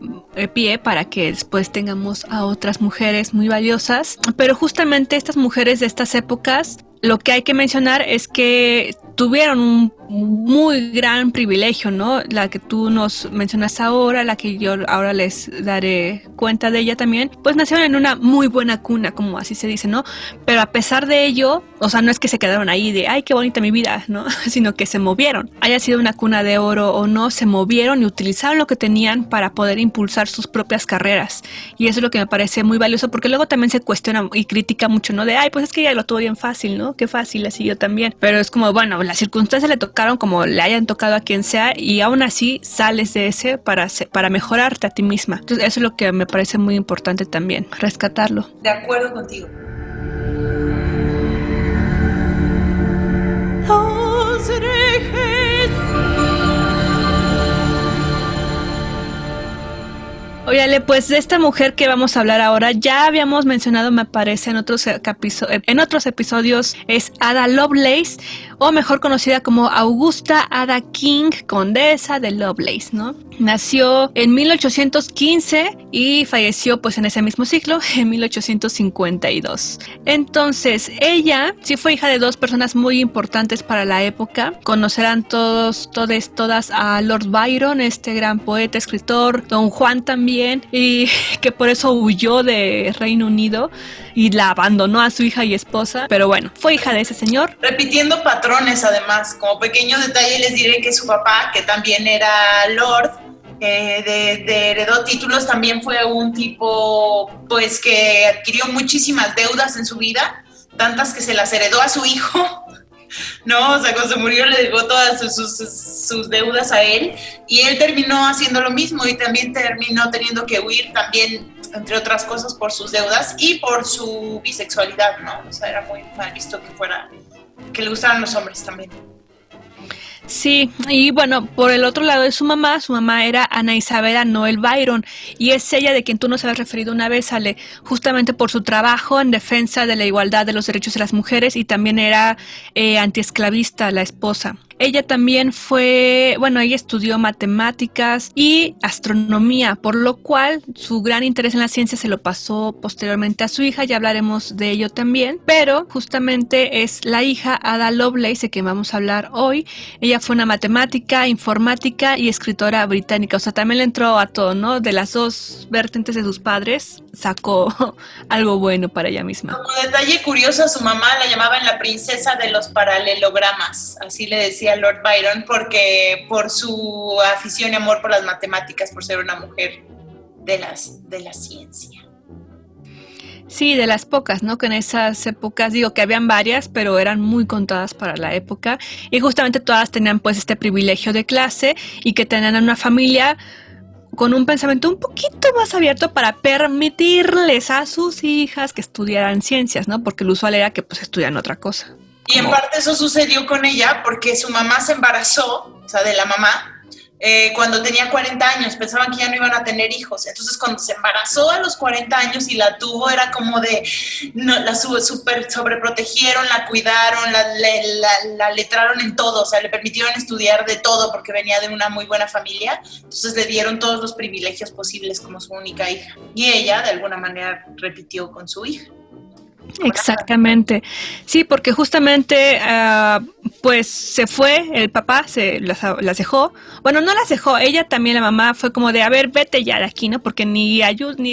pie para que después tengamos a otras mujeres muy valiosas. Pero justamente estas mujeres de estas épocas, lo que hay que mencionar es que tuvieron un muy gran privilegio, ¿no? La que tú nos mencionas ahora, la que yo ahora les daré cuenta de ella también, pues nacieron en una muy buena cuna, como así se dice, ¿no? Pero a pesar de ello, o sea, no es que se quedaron ahí de, ay, qué bonita mi vida, ¿no? Sino que se movieron. Haya sido una cuna de oro o no, se movieron y utilizaron lo que tenían para poder impulsar sus propias carreras. Y eso es lo que me parece muy valioso, porque luego también se cuestiona y critica mucho, ¿no? De, ay, pues es que ella lo tuvo bien fácil, ¿no? Qué fácil, así yo también. Pero es como, bueno, las circunstancias le tocaron como le hayan tocado a quien sea, y aún así sales de ese para mejorarte a ti misma. Entonces eso es lo que me parece muy importante también, rescatarlo. De acuerdo contigo. Óyale, pues de esta mujer que vamos a hablar ahora, ya habíamos mencionado, me parece, en otros episodios, es Ada Lovelace, o mejor conocida como Augusta Ada King, condesa de Lovelace, ¿no? Nació en 1815 y falleció pues en ese mismo siglo, en 1852. Entonces, ella sí fue hija de 2 personas muy importantes para la época. Conocerán todas a Lord Byron, este gran poeta, escritor, Don Juan también, y que por eso huyó de Reino Unido y la abandonó a su hija y esposa. Pero bueno, fue hija de ese señor. Repitiendo patrones, además, como pequeño detalle les diré que su papá, que también era Lord, heredó títulos, también fue un tipo pues que adquirió muchísimas deudas en su vida, tantas que se las heredó a su hijo, ¿no? O sea, cuando se murió le dejó todas sus deudas a él, y él terminó haciendo lo mismo y también terminó teniendo que huir también, entre otras cosas, por sus deudas y por su bisexualidad, ¿no? O sea, era muy mal visto que le gustaran los hombres también. Sí, y bueno, por el otro lado de su mamá era Ana Isabela Noel Byron, y es ella de quien tú nos habías referido una vez, Ale, justamente por su trabajo en defensa de la igualdad de los derechos de las mujeres, y también era antiesclavista, la esposa. Ella también ella estudió matemáticas y astronomía, por lo cual su gran interés en la ciencia se lo pasó posteriormente a su hija, ya hablaremos de ello también, pero justamente es la hija Ada Lovelace de quien vamos a hablar hoy. Ella fue una matemática, informática y escritora británica, o sea, también le entró a todo, ¿no? De las 2 vertientes de sus padres, sacó algo bueno para ella misma. Como detalle curioso, su mamá la llamaban la princesa de los paralelogramas, así le decía Lord Byron, porque por su afición y amor por las matemáticas, por ser una mujer de la ciencia. Sí, de las pocas, ¿no? Que en esas épocas, digo que habían varias, pero eran muy contadas para la época, y justamente todas tenían pues este privilegio de clase y que tenían una familia con un pensamiento un poquito más abierto para permitirles a sus hijas que estudiaran ciencias, ¿no? Porque lo usual era que pues estudian otra cosa. Y en parte eso sucedió con ella porque su mamá se embarazó, o sea, de la mamá, cuando tenía 40 años, pensaban que ya no iban a tener hijos. Entonces, cuando se embarazó a los 40 años y la tuvo, era como de, no, la super sobreprotegieron, la cuidaron, la letraron en todo, o sea, le permitieron estudiar de todo porque venía de una muy buena familia. Entonces, le dieron todos los privilegios posibles como su única hija. Y ella, de alguna manera, repitió con su hija. Exactamente. Sí, porque justamente pues se fue, el papá las dejó. Bueno, no las dejó, ella también, la mamá, fue como de, a ver, vete ya de aquí, ¿no? Porque ni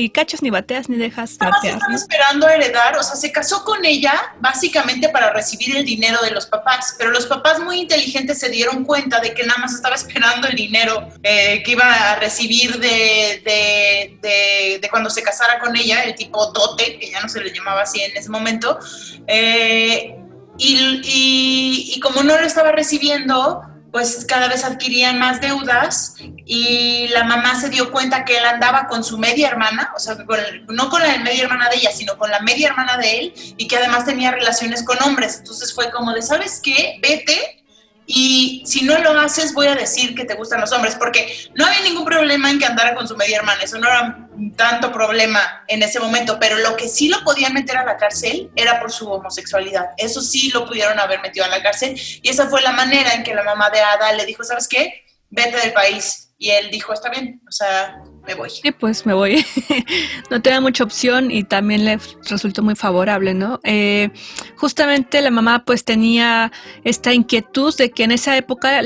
cachas, ni bateas, ni dejas Nada más batear, estaba ¿no? esperando a heredar, o sea, se casó con ella básicamente para recibir el dinero de los papás, pero los papás muy inteligentes se dieron cuenta de que nada más estaba esperando el dinero que iba a recibir de cuando se casara con ella, el tipo dote, que ya no se le llamaba así en ese momento, y como no lo estaba recibiendo, pues cada vez adquirían más deudas y la mamá se dio cuenta que él andaba con su media hermana, o sea, no con la media hermana de ella, sino con la media hermana de él, y que además tenía relaciones con hombres. Entonces fue como de, ¿sabes qué? Vete, y si no lo haces voy a decir que te gustan los hombres, porque no había ningún problema en que andara con su media hermana, eso no era tanto problema en ese momento, pero lo que sí lo podían meter a la cárcel era por su homosexualidad. Eso sí lo pudieron haber metido a la cárcel, y esa fue la manera en que la mamá de Ada le dijo, ¿sabes qué? Vete del país. Y él dijo, está bien, o sea, me voy. Sí, pues me voy. No tenía mucha opción y también le resultó muy favorable, ¿no? Justamente la mamá pues tenía esta inquietud de que en esa época,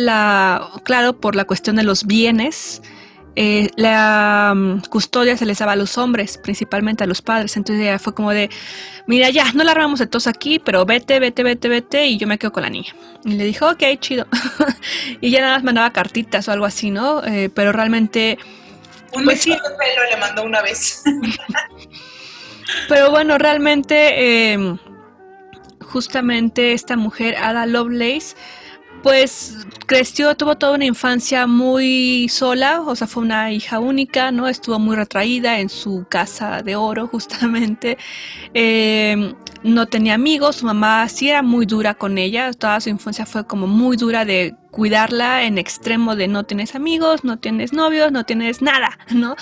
claro, por la cuestión de los bienes, la custodia se les daba a los hombres, principalmente a los padres. Entonces ella fue como de, mira, ya, no la armamos de todos aquí, pero vete, y yo me quedo con la niña. Y le dijo, ok, chido. Y ya nada más mandaba cartitas o algo así, ¿no? Pero realmente... Un pues mechón de pelo le mandó una vez. Pero bueno, realmente, justamente esta mujer, Ada Lovelace, pues creció, tuvo toda una infancia muy sola, o sea, fue una hija única, ¿no? Estuvo muy retraída en su casa de oro, justamente. No tenía amigos, su mamá sí era muy dura con ella, toda su infancia fue como muy dura de cuidarla en extremo de no tienes amigos, no tienes novios, no tienes nada, ¿no?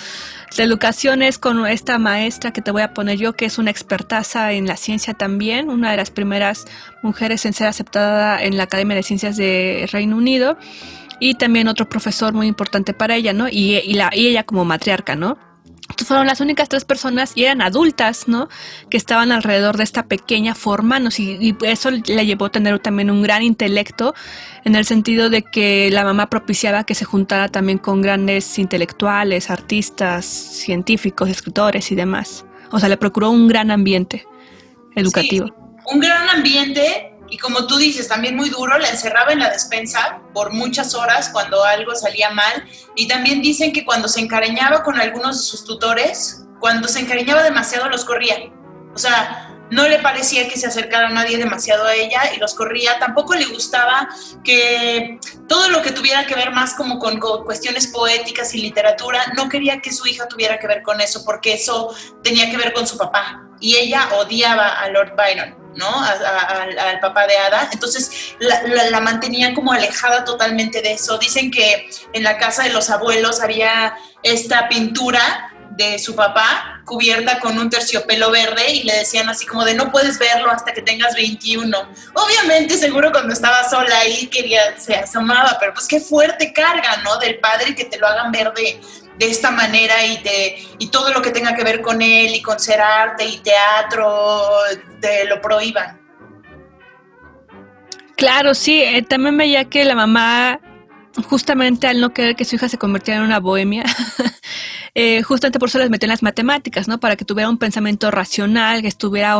La educación es con esta maestra que te voy a poner yo, que es una expertaza en la ciencia también, una de las primeras mujeres en ser aceptada en la Academia de Ciencias de Reino Unido, y también otro profesor muy importante para ella, ¿no? Y ella como matriarca, ¿no? Entonces fueron las únicas 3 personas, y eran adultas, ¿no? Que estaban alrededor de esta pequeña formándose, y eso le llevó a tener también un gran intelecto, en el sentido de que la mamá propiciaba que se juntara también con grandes intelectuales, artistas, científicos, escritores y demás. O sea, le procuró un gran ambiente educativo. Sí, un gran ambiente. Y como tú dices, también muy duro, la encerraba en la despensa por muchas horas cuando algo salía mal. Y también dicen que cuando se encariñaba con algunos de sus tutores, cuando se encariñaba demasiado los corría. O sea, no le parecía que se acercara a nadie demasiado a ella y los corría. Tampoco le gustaba que todo lo que tuviera que ver más como con cuestiones poéticas y literatura, no quería que su hija tuviera que ver con eso, porque eso tenía que ver con su papá. Y ella odiaba a Lord Byron, ¿no? Al papá de Ada. Entonces la mantenía como alejada totalmente de eso. Dicen que en la casa de los abuelos había esta pintura de su papá cubierta con un terciopelo verde y le decían así como de no puedes verlo hasta que tengas 21. Obviamente, seguro cuando estaba sola ahí se asomaba, pero pues qué fuerte carga, ¿no? Del padre que te lo hagan ver de esta manera y todo lo que tenga que ver con él y con ser arte y teatro, te lo prohíban. Claro, sí, también veía que la mamá, justamente al no querer que su hija se convirtiera en una bohemia, justamente por eso les metió en las matemáticas, ¿no? Para que tuviera un pensamiento racional, que tuviera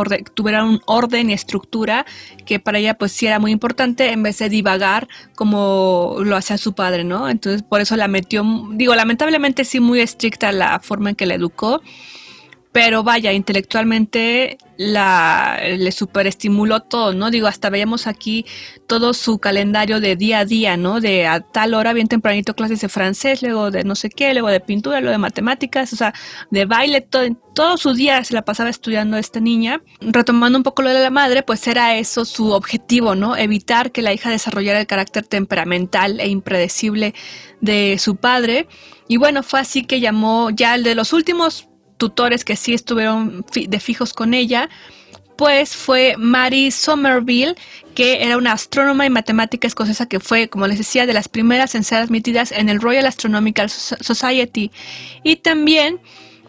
un orden y estructura, que para ella pues sí era muy importante, en vez de divagar como lo hacía su padre, ¿no? Entonces por eso la metió, digo, lamentablemente sí muy estricta la forma en que la educó, pero vaya, intelectualmente le superestimuló todo, ¿no? Digo, hasta veíamos aquí todo su calendario de día a día, ¿no? De a tal hora, bien tempranito, clases de francés, luego de no sé qué, luego de pintura, luego de matemáticas, o sea, de baile, todo su día se la pasaba estudiando esta niña. Retomando un poco lo de la madre, pues era eso su objetivo, ¿no? Evitar que la hija desarrollara el carácter temperamental e impredecible de su padre. Y bueno, fue así que llamó ya el de los últimos tutores que sí estuvieron de fijos con ella, pues fue Mary Somerville, que era una astrónoma y matemática escocesa que fue, como les decía, de las primeras en ser admitidas en el Royal Astronomical Society. Y también,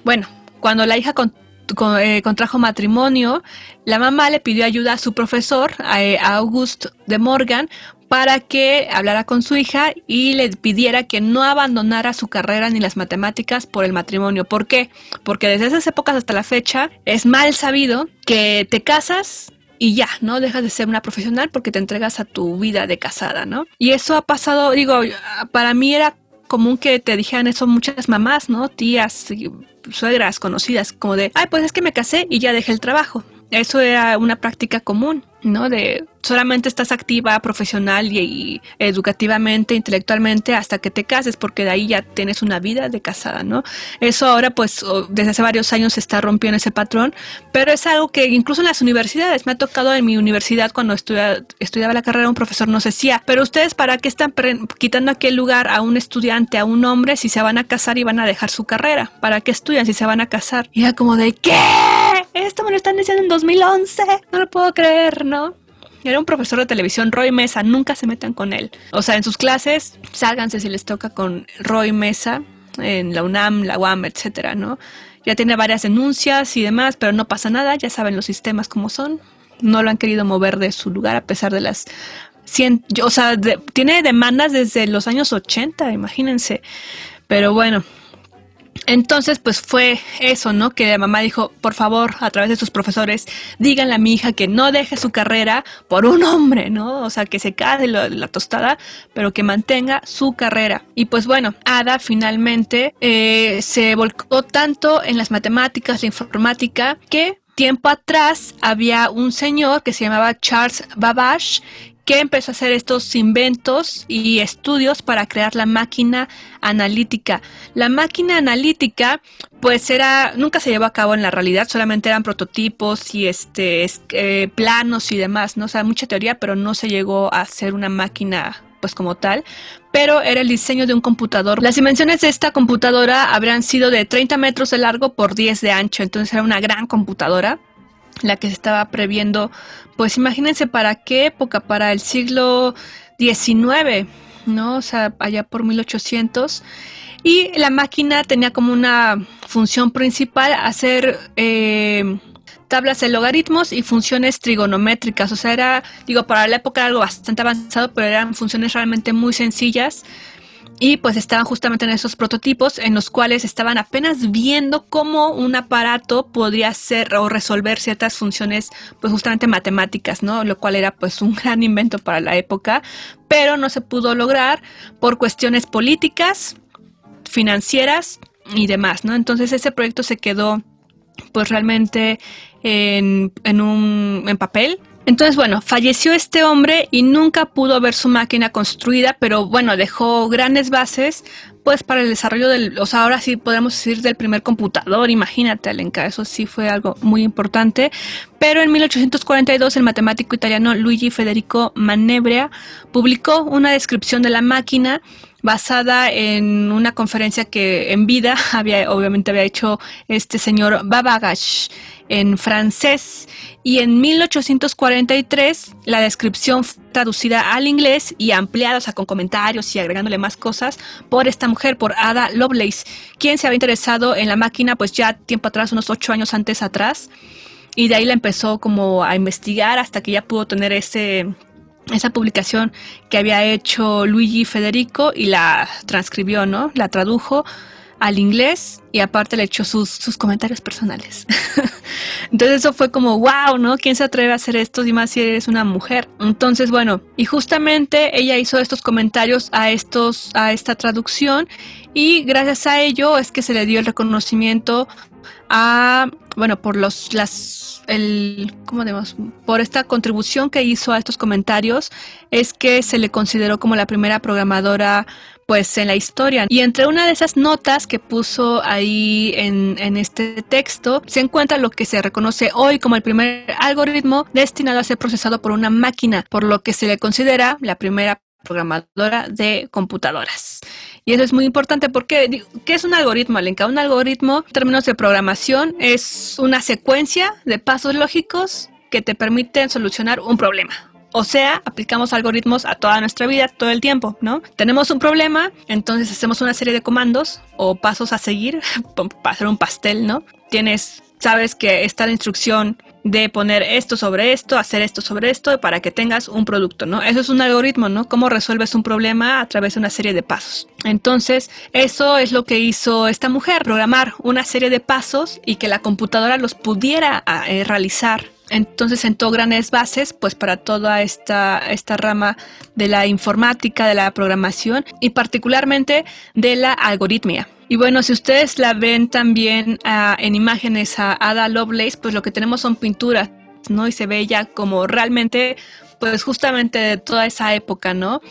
bueno, cuando la hija contrajo matrimonio, la mamá le pidió ayuda a su profesor, a Auguste de Morgan, para que hablara con su hija y le pidiera que no abandonara su carrera ni las matemáticas por el matrimonio. ¿Por qué? Porque desde esas épocas hasta la fecha es mal sabido que te casas y ya, ¿no? Dejas de ser una profesional porque te entregas a tu vida de casada, ¿no? Y eso ha pasado, digo, para mí era común que te dijeran eso muchas mamás, ¿no? Tías, suegras, conocidas, como de, ay, pues es que me casé y ya dejé el trabajo. Eso era una práctica común, ¿no? De solamente estás activa profesional y educativamente, intelectualmente hasta que te cases, porque de ahí ya tienes una vida de casada, ¿no? Eso ahora, pues, desde hace varios años se está rompiendo ese patrón, pero es algo que incluso en las universidades, me ha tocado en mi universidad cuando estudiaba la carrera, un profesor nos decía, pero ustedes ¿para qué están quitando aquel lugar a un estudiante, a un hombre, si se van a casar y van a dejar su carrera? ¿Para qué estudian si se van a casar? Y era como de, ¿qué? Esto me lo están diciendo en 2011, no lo puedo creer, ¿no? Era un profesor de televisión, Roy Mesa, nunca se metan con él. O sea, en sus clases, sálganse si les toca con Roy Mesa, en la UNAM, la UAM, etcétera, ¿no? Ya tiene varias denuncias y demás, pero no pasa nada, ya saben los sistemas como son. No lo han querido mover de su lugar a pesar de las 100, o sea, tiene demandas desde los años 80, imagínense. Pero bueno, entonces pues fue eso, ¿no? Que la mamá dijo, por favor, a través de sus profesores, díganle a mi hija que no deje su carrera por un hombre, ¿no? O sea, que se case la tostada, pero que mantenga su carrera. Y pues bueno, Ada finalmente se volcó tanto en las matemáticas, la informática, que tiempo atrás había un señor que se llamaba Charles Babbage, que empezó a hacer estos inventos y estudios para crear la máquina analítica. La máquina analítica, pues nunca se llevó a cabo en la realidad, solamente eran prototipos y planos y demás, ¿no? O sea, mucha teoría, pero no se llegó a hacer una máquina pues como tal, pero era el diseño de un computador. Las dimensiones de esta computadora habrían sido de 30 metros de largo por 10 de ancho, entonces era una gran computadora la que se estaba previendo, pues imagínense para qué época, para el siglo XIX, ¿no? O sea, allá por 1800. Y la máquina tenía como una función principal hacer tablas de logaritmos y funciones trigonométricas. O sea, para la época era algo bastante avanzado, pero eran funciones realmente muy sencillas. Y pues estaban justamente en esos prototipos en los cuales estaban apenas viendo cómo un aparato podría hacer o resolver ciertas funciones pues justamente matemáticas, ¿no? Lo cual era pues un gran invento para la época, pero no se pudo lograr por cuestiones políticas, financieras y demás, ¿no? Entonces ese proyecto se quedó pues realmente en papel. Entonces, bueno, falleció este hombre y nunca pudo ver su máquina construida, pero bueno, dejó grandes bases pues para el desarrollo ahora sí podemos decir del primer computador, imagínate, Alenka, eso sí fue algo muy importante. Pero en 1842 el matemático italiano Luigi Federico Manebra publicó una descripción de la máquina basada en una conferencia que en vida obviamente había hecho este señor Babbage en francés, y en 1843 la descripción fue traducida al inglés y ampliada, o sea, con comentarios y agregándole más cosas por esta mujer, por Ada Lovelace, quien se había interesado en la máquina pues ya tiempo atrás, unos 8 años atrás, y de ahí la empezó como a investigar hasta que ya pudo tener esa publicación que había hecho Luigi Federico y la transcribió, ¿no? La tradujo al inglés y aparte le echó sus comentarios personales. Entonces eso fue como wow, ¿no? ¿Quién se atreve a hacer esto? Y más si eres una mujer. Entonces, bueno, y justamente ella hizo estos comentarios a esta traducción y gracias a ello es que se le dio el reconocimiento por esta contribución que hizo a estos comentarios, es que se le consideró como la primera programadora pues en la historia. Y entre una de esas notas que puso ahí en este texto, se encuentra lo que se reconoce hoy como el primer algoritmo destinado a ser procesado por una máquina, por lo que se le considera la primera programadora de computadoras. Y eso es muy importante porque, ¿qué es un algoritmo, Alenka? Un algoritmo, en términos de programación, es una secuencia de pasos lógicos que te permiten solucionar un problema. O sea, aplicamos algoritmos a toda nuestra vida, todo el tiempo, ¿no? Tenemos un problema, entonces hacemos una serie de comandos o pasos a seguir para hacer un pastel, ¿no? Sabes que está la instrucción de poner esto sobre esto, hacer esto sobre esto, para que tengas un producto, ¿no? Eso es un algoritmo, ¿no? Cómo resuelves un problema a través de una serie de pasos. Entonces, eso es lo que hizo esta mujer, programar una serie de pasos y que la computadora los pudiera realizar. Entonces sentó grandes bases pues para toda esta rama de la informática, de la programación y particularmente de la algoritmia. Y bueno, si ustedes la ven también en imágenes a Ada Lovelace, pues lo que tenemos son pinturas, ¿no? Y se ve ella como realmente, pues justamente de toda esa época, ¿no?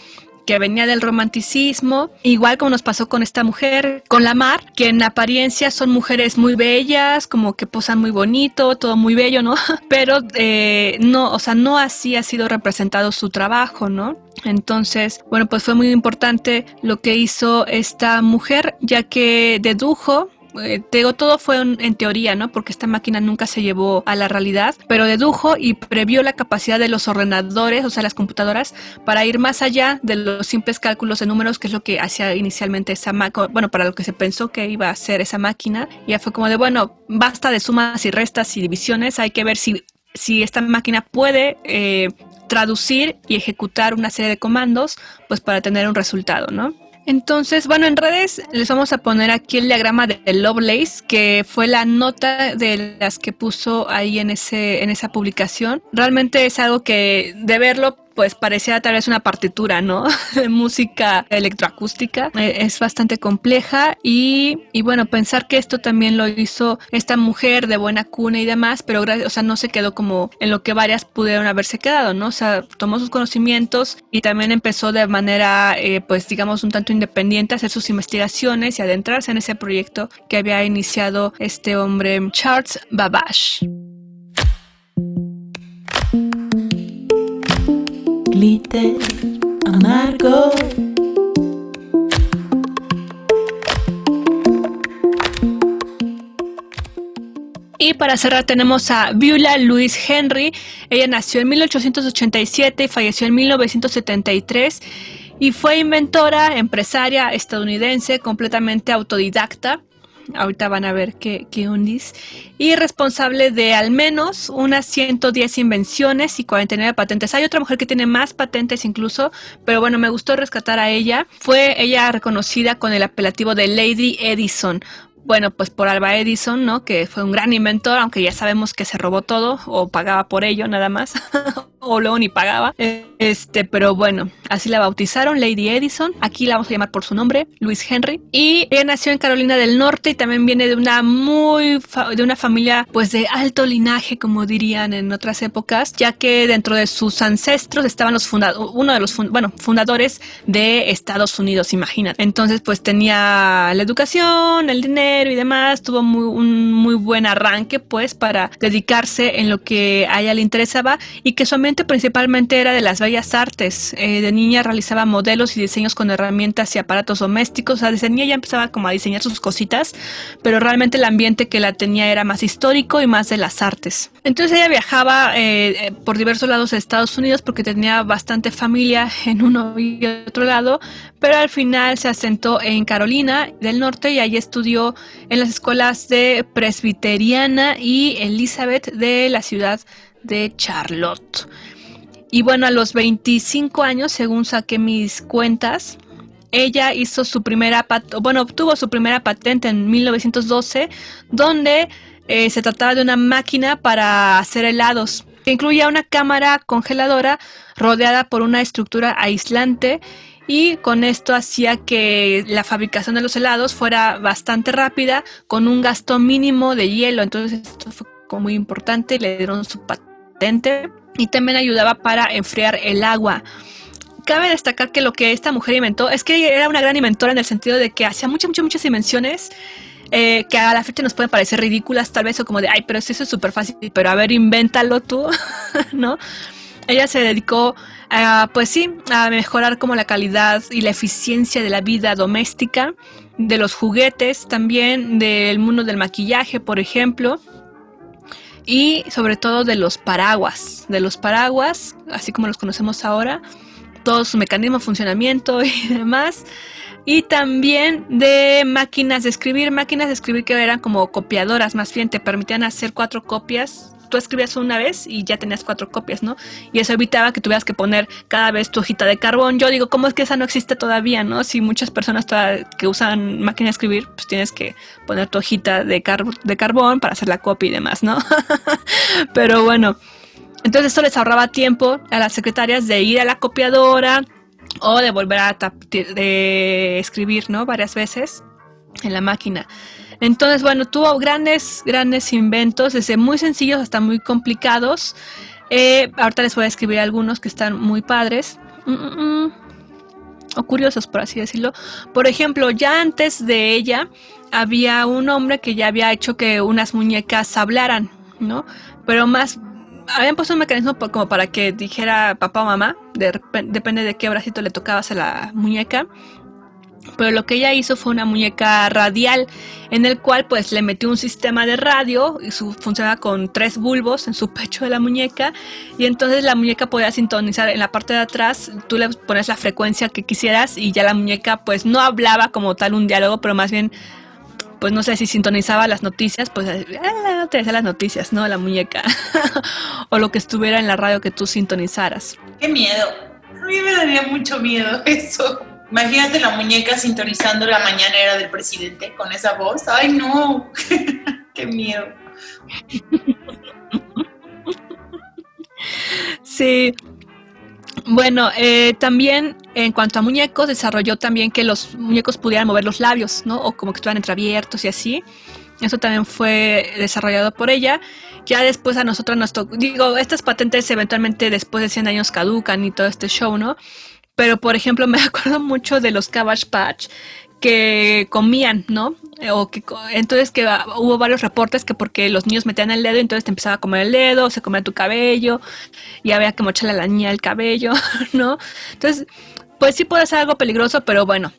Que venía del romanticismo, igual como nos pasó con esta mujer, con Lamar, que en apariencia son mujeres muy bellas, como que posan muy bonito, todo muy bello, ¿no? Pero no así ha sido representado su trabajo, ¿no? Entonces, bueno, pues fue muy importante lo que hizo esta mujer, ya que dedujo, te digo, todo fue en teoría, ¿no? Porque esta máquina nunca se llevó a la realidad, pero dedujo y previó la capacidad de los ordenadores, o sea, las computadoras, para ir más allá de los simples cálculos de números, que es lo que hacía inicialmente esa máquina, bueno, para lo que se pensó que iba a hacer esa máquina. Ya fue como de, bueno, basta de sumas y restas y divisiones, hay que ver si esta máquina puede traducir y ejecutar una serie de comandos, pues para tener un resultado, ¿no? Entonces, bueno, en redes les vamos a poner aquí el diagrama de Lovelace, que fue la nota de las que puso ahí en esa publicación. Realmente es algo que, de verlo, pues parecía tal vez una partitura, ¿no? De música electroacústica. Es bastante compleja y bueno, pensar que esto también lo hizo esta mujer de buena cuna y demás, pero no se quedó como en lo que varias pudieron haberse quedado, ¿no? O sea, tomó sus conocimientos y también empezó de manera, pues digamos, un tanto independiente a hacer sus investigaciones y adentrarse en ese proyecto que había iniciado este hombre, Charles Babbage. Glitter amargo. Y para cerrar tenemos a Beulah Louise Henry. Ella nació en 1887 y falleció en 1973 y fue inventora, empresaria estadounidense, completamente autodidacta. Ahorita van a ver qué undis. Y responsable de al menos unas 110 invenciones y 49 patentes. Hay otra mujer que tiene más patentes incluso, pero bueno, me gustó rescatar a ella. Fue ella reconocida con el apelativo de Lady Edison. Bueno, pues por Alva Edison, ¿no? Que fue un gran inventor, aunque ya sabemos que se robó todo o pagaba por ello nada más. O luego ni pagaba. Pero bueno, así la bautizaron, Lady Edison. Aquí la vamos a llamar por su nombre, Louise Henry. Y ella nació en Carolina del Norte y también viene de una familia pues de alto linaje, como dirían en otras épocas, ya que dentro de sus ancestros estaban uno de los fundadores de Estados Unidos, imagínate. Entonces pues tenía la educación, el dinero y demás, tuvo un muy buen arranque pues para dedicarse en lo que a ella le interesaba y que su ambiente principalmente era de las bellas artes. De niña realizaba modelos y diseños con herramientas y aparatos domésticos. O sea, desde niña ya empezaba como a diseñar sus cositas, pero realmente el ambiente que la tenía era más histórico y más de las artes. Entonces ella viajaba por diversos lados de Estados Unidos porque tenía bastante familia en uno y otro lado, pero al final se asentó en Carolina del Norte y allí estudió en las escuelas de Presbiteriana y Elizabeth de la ciudad de Charlotte. Y bueno, a los 25 años, según saqué mis cuentas, ella hizo obtuvo su primera patente en 1912, donde se trataba de una máquina para hacer helados, que incluía una cámara congeladora rodeada por una estructura aislante y con esto hacía que la fabricación de los helados fuera bastante rápida con un gasto mínimo de hielo. Entonces esto fue como muy importante, le dieron su patente y también ayudaba para enfriar el agua. Cabe destacar que lo que esta mujer inventó es que era una gran inventora en el sentido de que hacía muchas invenciones que a la fecha nos pueden parecer ridículas tal vez, o como de, ay, pero eso es súper fácil, pero a ver, invéntalo tú, ¿no? Ella se dedicó pues sí, a mejorar como la calidad y la eficiencia de la vida doméstica, de los juguetes también, del mundo del maquillaje, por ejemplo, y sobre todo de los paraguas, así como los conocemos ahora, todo su mecanismo de funcionamiento y demás. Y también de máquinas de escribir que eran como copiadoras, más bien te permitían hacer 4 copias. Tú escribías una vez y ya tenías 4 copias, ¿no? Y eso evitaba que tuvieras que poner cada vez tu hojita de carbón. Yo digo, ¿cómo es que esa no existe todavía, no? Si muchas personas que usan máquina de escribir, pues tienes que poner tu hojita de carbón para hacer la copia y demás, ¿no? Pero bueno, entonces esto les ahorraba tiempo a las secretarias de ir a la copiadora o de volver a de escribir, ¿no? Varias veces en la máquina. Entonces, bueno, tuvo grandes inventos, desde muy sencillos hasta muy complicados. Ahorita les voy a escribir algunos que están muy padres. O curiosos, por así decirlo. Por ejemplo, ya antes de ella, había un hombre que ya había hecho que unas muñecas hablaran, ¿no? Pero más... habían puesto un mecanismo como para que dijera papá o mamá, depende de qué bracito le tocabas a la muñeca. Pero lo que ella hizo fue una muñeca radial, en el cual pues le metió un sistema de radio y funcionaba con 3 bulbos en su pecho de la muñeca, y entonces la muñeca podía sintonizar en la parte de atrás. Tú le pones la frecuencia que quisieras y ya la muñeca pues no hablaba como tal un diálogo, pero más bien, pues no sé, si sintonizaba las noticias, pues te decía las noticias, ¿no? La muñeca. O lo que estuviera en la radio que tú sintonizaras. ¡Qué miedo! A mí me daría mucho miedo eso. Imagínate la muñeca sintonizando la mañanera del presidente con esa voz. ¡Ay, no! ¡Qué miedo! Sí. Bueno, también en cuanto a muñecos, desarrolló también que los muñecos pudieran mover los labios, ¿no? O como que estuvieran entreabiertos y así. Eso también fue desarrollado por ella. Ya después a nosotros nos tocó... Digo, estas patentes eventualmente después de 100 años caducan y todo este show, ¿no? Pero, por ejemplo, me acuerdo mucho de los Cabbage Patch que comían, ¿no? Entonces que hubo varios reportes que porque los niños metían el dedo, entonces te empezaba a comer el dedo, se comía tu cabello, y había que mocharle a la niña el cabello, ¿no? Entonces, pues sí puede ser algo peligroso, pero bueno,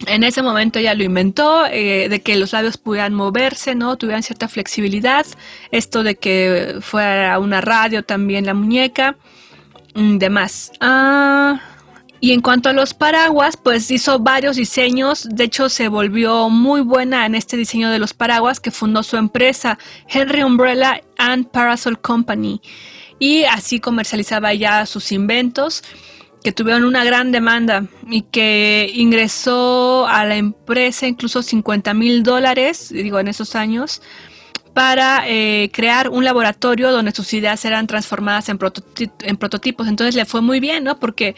en ese momento ella lo inventó, de que los labios pudieran moverse, ¿no? Tuvieran cierta flexibilidad, esto de que fuera una radio también la muñeca, demás. Y en cuanto a los paraguas, pues hizo varios diseños. De hecho, se volvió muy buena en este diseño de los paraguas, que fundó su empresa Henry Umbrella and Parasol Company. Y así comercializaba ya sus inventos, que tuvieron una gran demanda y que ingresó a la empresa incluso $50,000, digo, en esos años, para crear un laboratorio donde sus ideas eran transformadas en prototipos. Entonces le fue muy bien, ¿no? Porque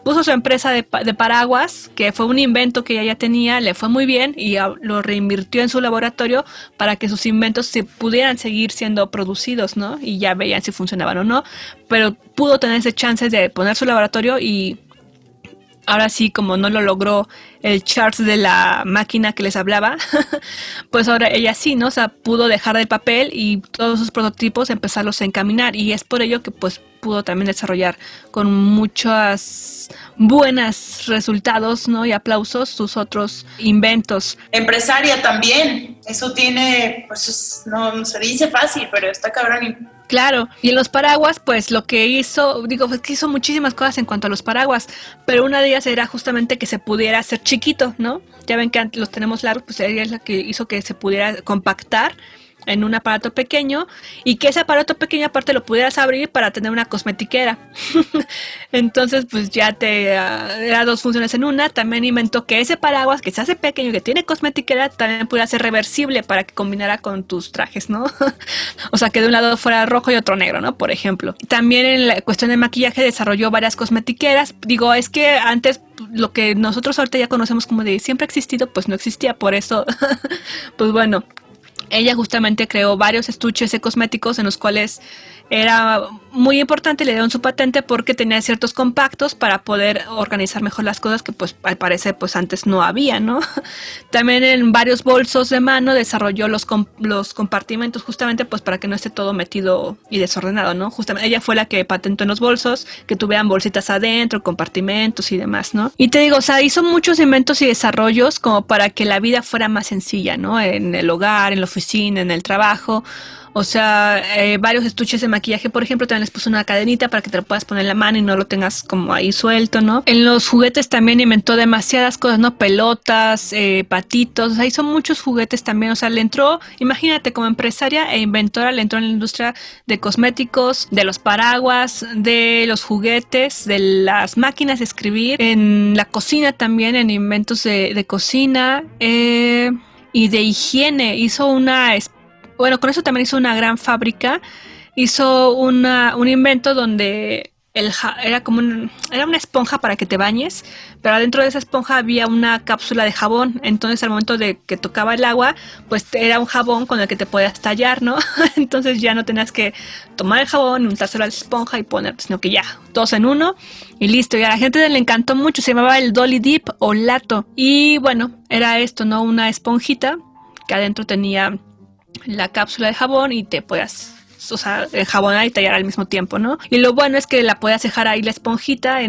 puso su empresa de paraguas, que fue un invento que ella ya tenía, le fue muy bien y lo reinvirtió en su laboratorio para que sus inventos se pudieran seguir siendo producidos, ¿no? Y ya veían si funcionaban o no, pero pudo tener ese chance de poner su laboratorio y ahora sí, como no lo logró el Charles de la máquina que les hablaba, pues ahora ella sí, ¿no? O sea, pudo dejar el papel y todos sus prototipos empezarlos a encaminar, y es por ello que pues pudo también desarrollar con muchos buenos resultados, ¿no? Y aplausos sus otros inventos. Empresaria también, eso tiene, pues no se dice fácil, pero está cabrón. Claro, y en los paraguas, pues lo que hizo, fue que hizo muchísimas cosas en cuanto a los paraguas, pero una de ellas era justamente que se pudiera hacer chiquito, ¿no? Ya ven que antes los tenemos largos, pues ella es la que hizo que se pudiera compactar en un aparato pequeño y que ese aparato pequeño aparte lo pudieras abrir para tener una cosmetiquera. Entonces pues ya era dos funciones en una. También inventó que ese paraguas que se hace pequeño, que tiene cosmetiquera, también pudiera ser reversible para que combinara con tus trajes, ¿no? O sea, que de un lado fuera rojo y otro negro, ¿no? Por ejemplo. También en la cuestión de maquillaje desarrolló varias cosmetiqueras. Digo, es que antes lo que nosotros ahorita ya conocemos como de siempre ha existido, pues no existía. Por eso, pues bueno, ella justamente creó varios estuches de cosméticos en los cuales era muy importante, le dieron su patente porque tenía ciertos compactos para poder organizar mejor las cosas que pues al parecer pues antes no había, ¿no? También en varios bolsos de mano desarrolló los compartimentos justamente pues para que no esté todo metido y desordenado, ¿no? Justamente ella fue la que patentó en los bolsos, que tuvieran bolsitas adentro, compartimentos y demás, ¿no? Y te digo, o sea, hizo muchos inventos y desarrollos como para que la vida fuera más sencilla, ¿no? En el hogar, en la oficina, en el trabajo. O sea, varios estuches de maquillaje, por ejemplo, también les puso una cadenita para que te lo puedas poner en la mano y no lo tengas como ahí suelto, ¿no? En los juguetes también inventó demasiadas cosas, ¿no? Pelotas, patitos, o sea, hizo muchos juguetes también, o sea, le entró, imagínate, como empresaria e inventora, le entró en la industria de cosméticos, de los paraguas, de los juguetes, de las máquinas de escribir, en la cocina también, en inventos de cocina y de higiene. Bueno, con eso también hizo una gran fábrica. Hizo un invento donde era una esponja para que te bañes, pero adentro de esa esponja había una cápsula de jabón. Entonces al momento de que tocaba el agua, pues era un jabón con el que te podías tallar, ¿no? Entonces ya no tenías que tomar el jabón, untárselo a la esponja y ponerte, sino que ya, dos en uno y listo. Y a la gente le encantó mucho, se llamaba el Dolly Dip o Lato. Y bueno, era esto, ¿no? Una esponjita que adentro tenía la cápsula de jabón y te podías, o sea, enjabonar y tallar al mismo tiempo, ¿no? Y lo bueno es que la podías dejar ahí la esponjita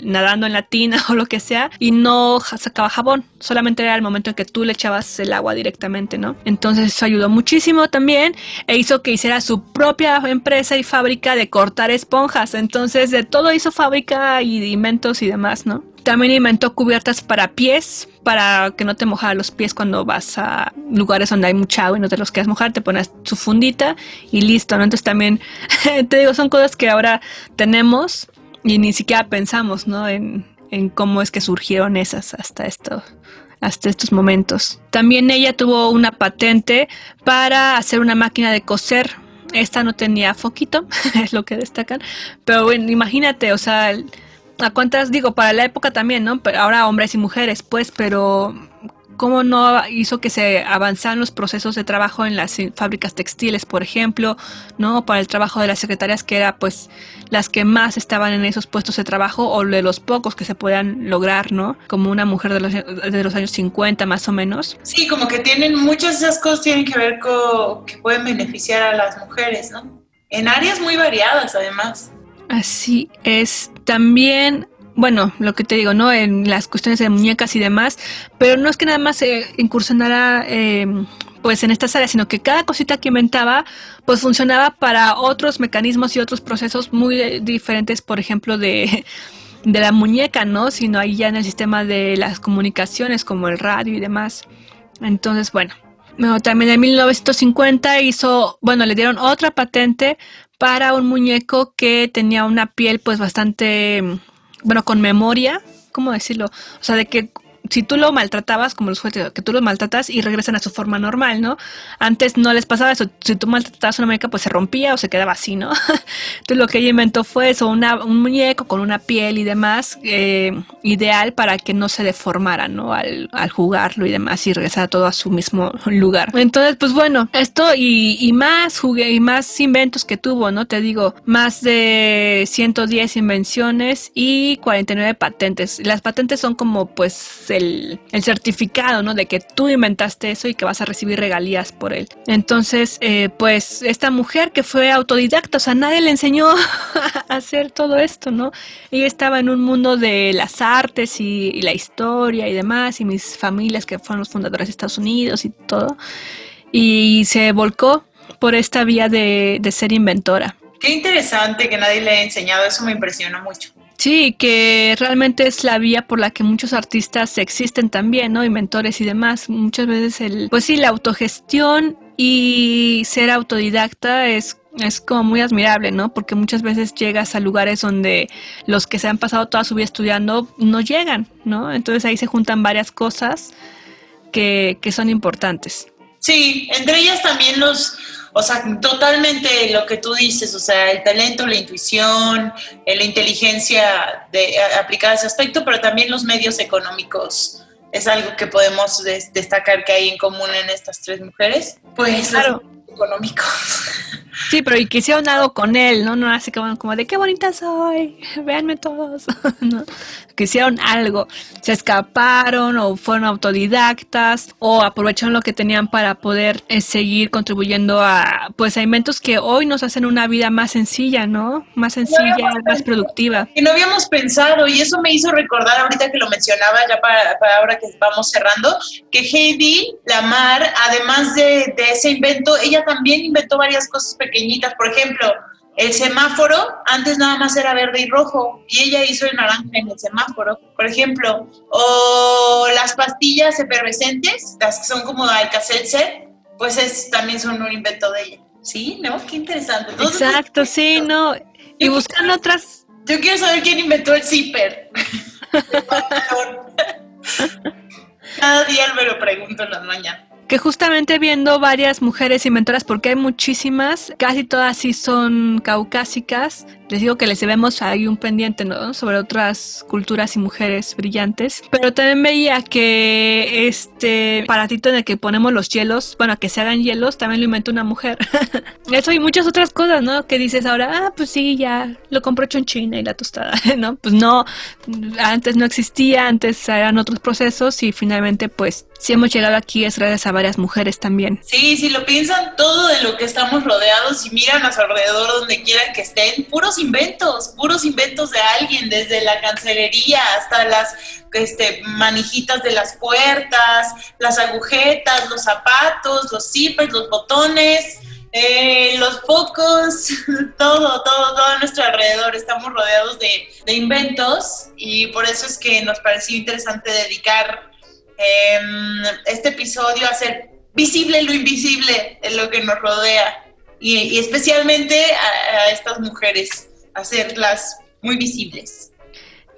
nadando en la tina o lo que sea y no sacaba jabón, solamente era el momento en que tú le echabas el agua directamente, ¿no? Entonces eso ayudó muchísimo también e hizo que hiciera su propia empresa y fábrica de cortar esponjas. Entonces de todo hizo fábrica y de inventos y demás, ¿no? También inventó cubiertas para pies, para que no te mojara los pies cuando vas a lugares donde hay mucha agua y no te los quieras mojar, te pones su fundita y listo, ¿no? Entonces también, te digo, son cosas que ahora tenemos y ni siquiera pensamos, ¿no? En cómo es que surgieron esas hasta estos momentos. También ella tuvo una patente para hacer una máquina de coser. Esta no tenía foquito, es lo que destacan, pero bueno, imagínate, o sea, ¿a cuántas? Digo, para la época también, ¿no? Pero ahora hombres y mujeres, pues, pero ¿cómo no hizo que se avanzaran los procesos de trabajo en las fábricas textiles, por ejemplo, ¿no? Para el trabajo de las secretarias, que era, pues, las que más estaban en esos puestos de trabajo o de los pocos que se podían lograr, ¿no? Como una mujer de los años 50, más o menos. Sí, como que muchas de esas cosas tienen que ver con que pueden beneficiar a las mujeres, ¿no? En áreas muy variadas, además. Así es. También, bueno, lo que te digo, ¿no? En las cuestiones de muñecas y demás, pero no es que nada más se incursionara pues en estas áreas, sino que cada cosita que inventaba pues funcionaba para otros mecanismos y otros procesos muy diferentes, por ejemplo, de la muñeca, ¿no? Sino ahí ya en el sistema de las comunicaciones como el radio y demás. Entonces, bueno, también en 1950 le dieron otra patente para un muñeco que tenía una piel pues bastante, bueno, con memoria, ¿cómo decirlo? O sea, de que si tú lo maltratabas, como los juguetes, que tú los maltratas y regresan a su forma normal, ¿no? Antes no les pasaba eso. Si tú maltratabas una muñeca, pues se rompía o se quedaba así, ¿no? Entonces lo que ella inventó fue eso, un muñeco con una piel y demás, ideal para que no se deformara, ¿no? Al jugarlo y demás y regresara todo a su mismo lugar. Entonces, pues bueno, esto y más y más inventos que tuvo, ¿no? Te digo, más de 110 invenciones y 49 patentes. Las patentes son como, pues, el certificado, ¿no? De que tú inventaste eso y que vas a recibir regalías por él. Entonces, pues esta mujer que fue autodidacta, o sea, nadie le enseñó a hacer todo esto, ¿no? Ella estaba en un mundo de las artes y la historia y demás, y mis familias que fueron los fundadores de Estados Unidos y todo, y se volcó por esta vía de ser inventora. Qué interesante que nadie le haya enseñado, eso me impresionó mucho. Sí, que realmente es la vía por la que muchos artistas existen también, ¿no? Inventores y demás. Muchas veces la autogestión Y ser autodidacta es como muy admirable, ¿no? Porque muchas veces llegas a lugares donde los que se han pasado toda su vida estudiando no llegan, ¿no? Entonces ahí se juntan varias cosas que son importantes. Sí, entre ellas también o sea, totalmente lo que tú dices, o sea, el talento, la intuición, la inteligencia aplicada a ese aspecto, pero también los medios económicos. Es algo que podemos destacar que hay en común en estas tres mujeres. Pues claro, los económicos. Sí, pero y que hicieron algo con él, ¿no? No así como de qué bonita soy, véanme todos, ¿no? Que hicieron algo, se escaparon o fueron autodidactas o aprovecharon lo que tenían para poder seguir contribuyendo a inventos que hoy nos hacen una vida más sencilla, ¿no? Más sencilla, más productiva. Y no habíamos pensado, y eso me hizo recordar ahorita que lo mencionaba, ya para ahora que vamos cerrando, que Hedy Lamarr, además de ese invento, ella también inventó varias cosas pequeñitas. Por ejemplo, el semáforo antes nada más era verde y rojo y ella hizo el naranja en el semáforo, por ejemplo. O las pastillas efervescentes, las que son como Alka-Seltzer, pues también son un invento de ella. Sí, ¿no? Qué interesante. Exacto, sí, ¿no? Y buscan otras... Yo quiero saber quién inventó el zipper. Cada día me lo pregunto en las mañanas. Que justamente viendo varias mujeres inventoras, porque hay muchísimas, casi todas sí son caucásicas, les digo que les debemos ahí un pendiente, ¿no? Sobre otras culturas y mujeres brillantes, pero también veía que este aparatito en el que ponemos los hielos, bueno, que se hagan hielos, también lo inventó una mujer. Eso y muchas otras cosas, ¿no? Que dices ahora, pues sí, ya lo compró hecho en China y la tostada, ¿no? Pues no, antes no existía, antes eran otros procesos y finalmente pues si hemos llegado aquí es gracias a varias mujeres también. Sí, si lo piensan, todo de lo que estamos rodeados y miran a su alrededor donde quieran que estén, puros inventos de alguien, desde la cancelería hasta las manijitas de las puertas, las agujetas, los zapatos, los zippers, los botones, los focos, todo a nuestro alrededor. Estamos rodeados de inventos y por eso es que nos pareció interesante dedicar este episodio a hacer visible lo invisible en lo que nos rodea y especialmente a estas mujeres, hacerlas muy visibles.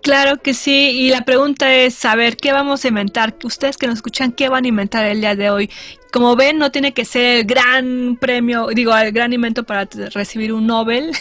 Claro que sí, y la pregunta es saber qué vamos a inventar. Ustedes que nos escuchan, ¿qué van a inventar el día de hoy? Como ven, no tiene que ser el gran premio, el gran invento para recibir un Nobel,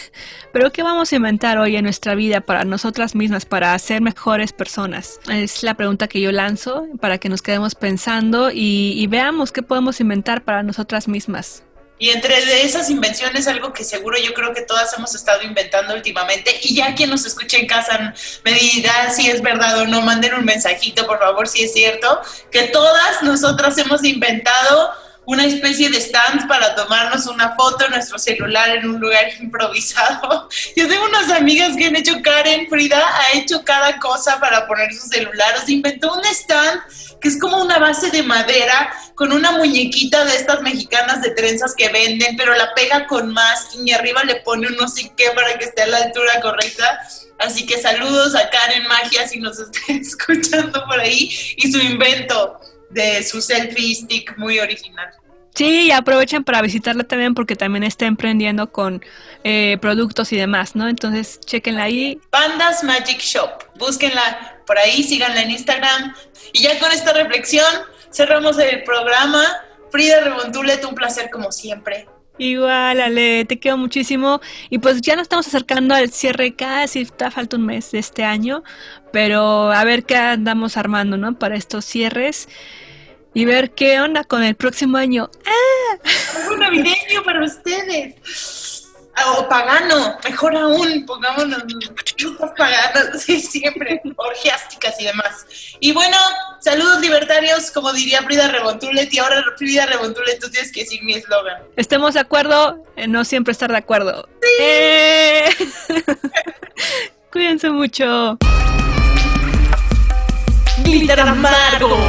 pero ¿qué vamos a inventar hoy en nuestra vida para nosotras mismas, para ser mejores personas? Es la pregunta que yo lanzo para que nos quedemos pensando y veamos qué podemos inventar para nosotras mismas. Y entre de esas invenciones, algo que seguro yo creo que todas hemos estado inventando últimamente, y ya quien nos escuche en casa me dirá si es verdad o no, manden un mensajito, por favor, si es cierto, que todas nosotras hemos inventado una especie de stand para tomarnos una foto en nuestro celular en un lugar improvisado. Yo tengo unas amigas que han hecho, Karen, Frida, ha hecho cada cosa para poner su celular, o sea, inventó un stand que es como una base de madera con una muñequita de estas mexicanas de trenzas que venden, pero la pega con masking y arriba le pone un no sé qué para que esté a la altura correcta. Así que saludos a Karen Magia si nos estén escuchando por ahí, y su invento de su selfie stick muy original. Sí, y aprovechen para visitarla también porque también está emprendiendo con productos y demás, ¿no? Entonces, chéquenla ahí. Pandas Magic Shop, búsquenla por ahí, síganla en Instagram. Y ya con esta reflexión cerramos el programa. Frida Rebontulet, un placer como siempre. Igual, Ale, te quiero muchísimo. Y pues ya nos estamos acercando al cierre, casi falta un mes de este año, pero a ver qué andamos armando, ¿no? Para estos cierres y ver qué onda con el próximo año. ¡Ah! Un navideño para ustedes. O pagano, mejor aún, pongámonos lupas paganas, sí, siempre, orgiásticas y demás. Y bueno, saludos libertarios, como diría Frida Rebontulet, y ahora Frida Rebontulet, tú tienes que decir mi eslogan. Estemos de acuerdo, no siempre estar de acuerdo. Sí. Cuídense mucho. Glitter amargo.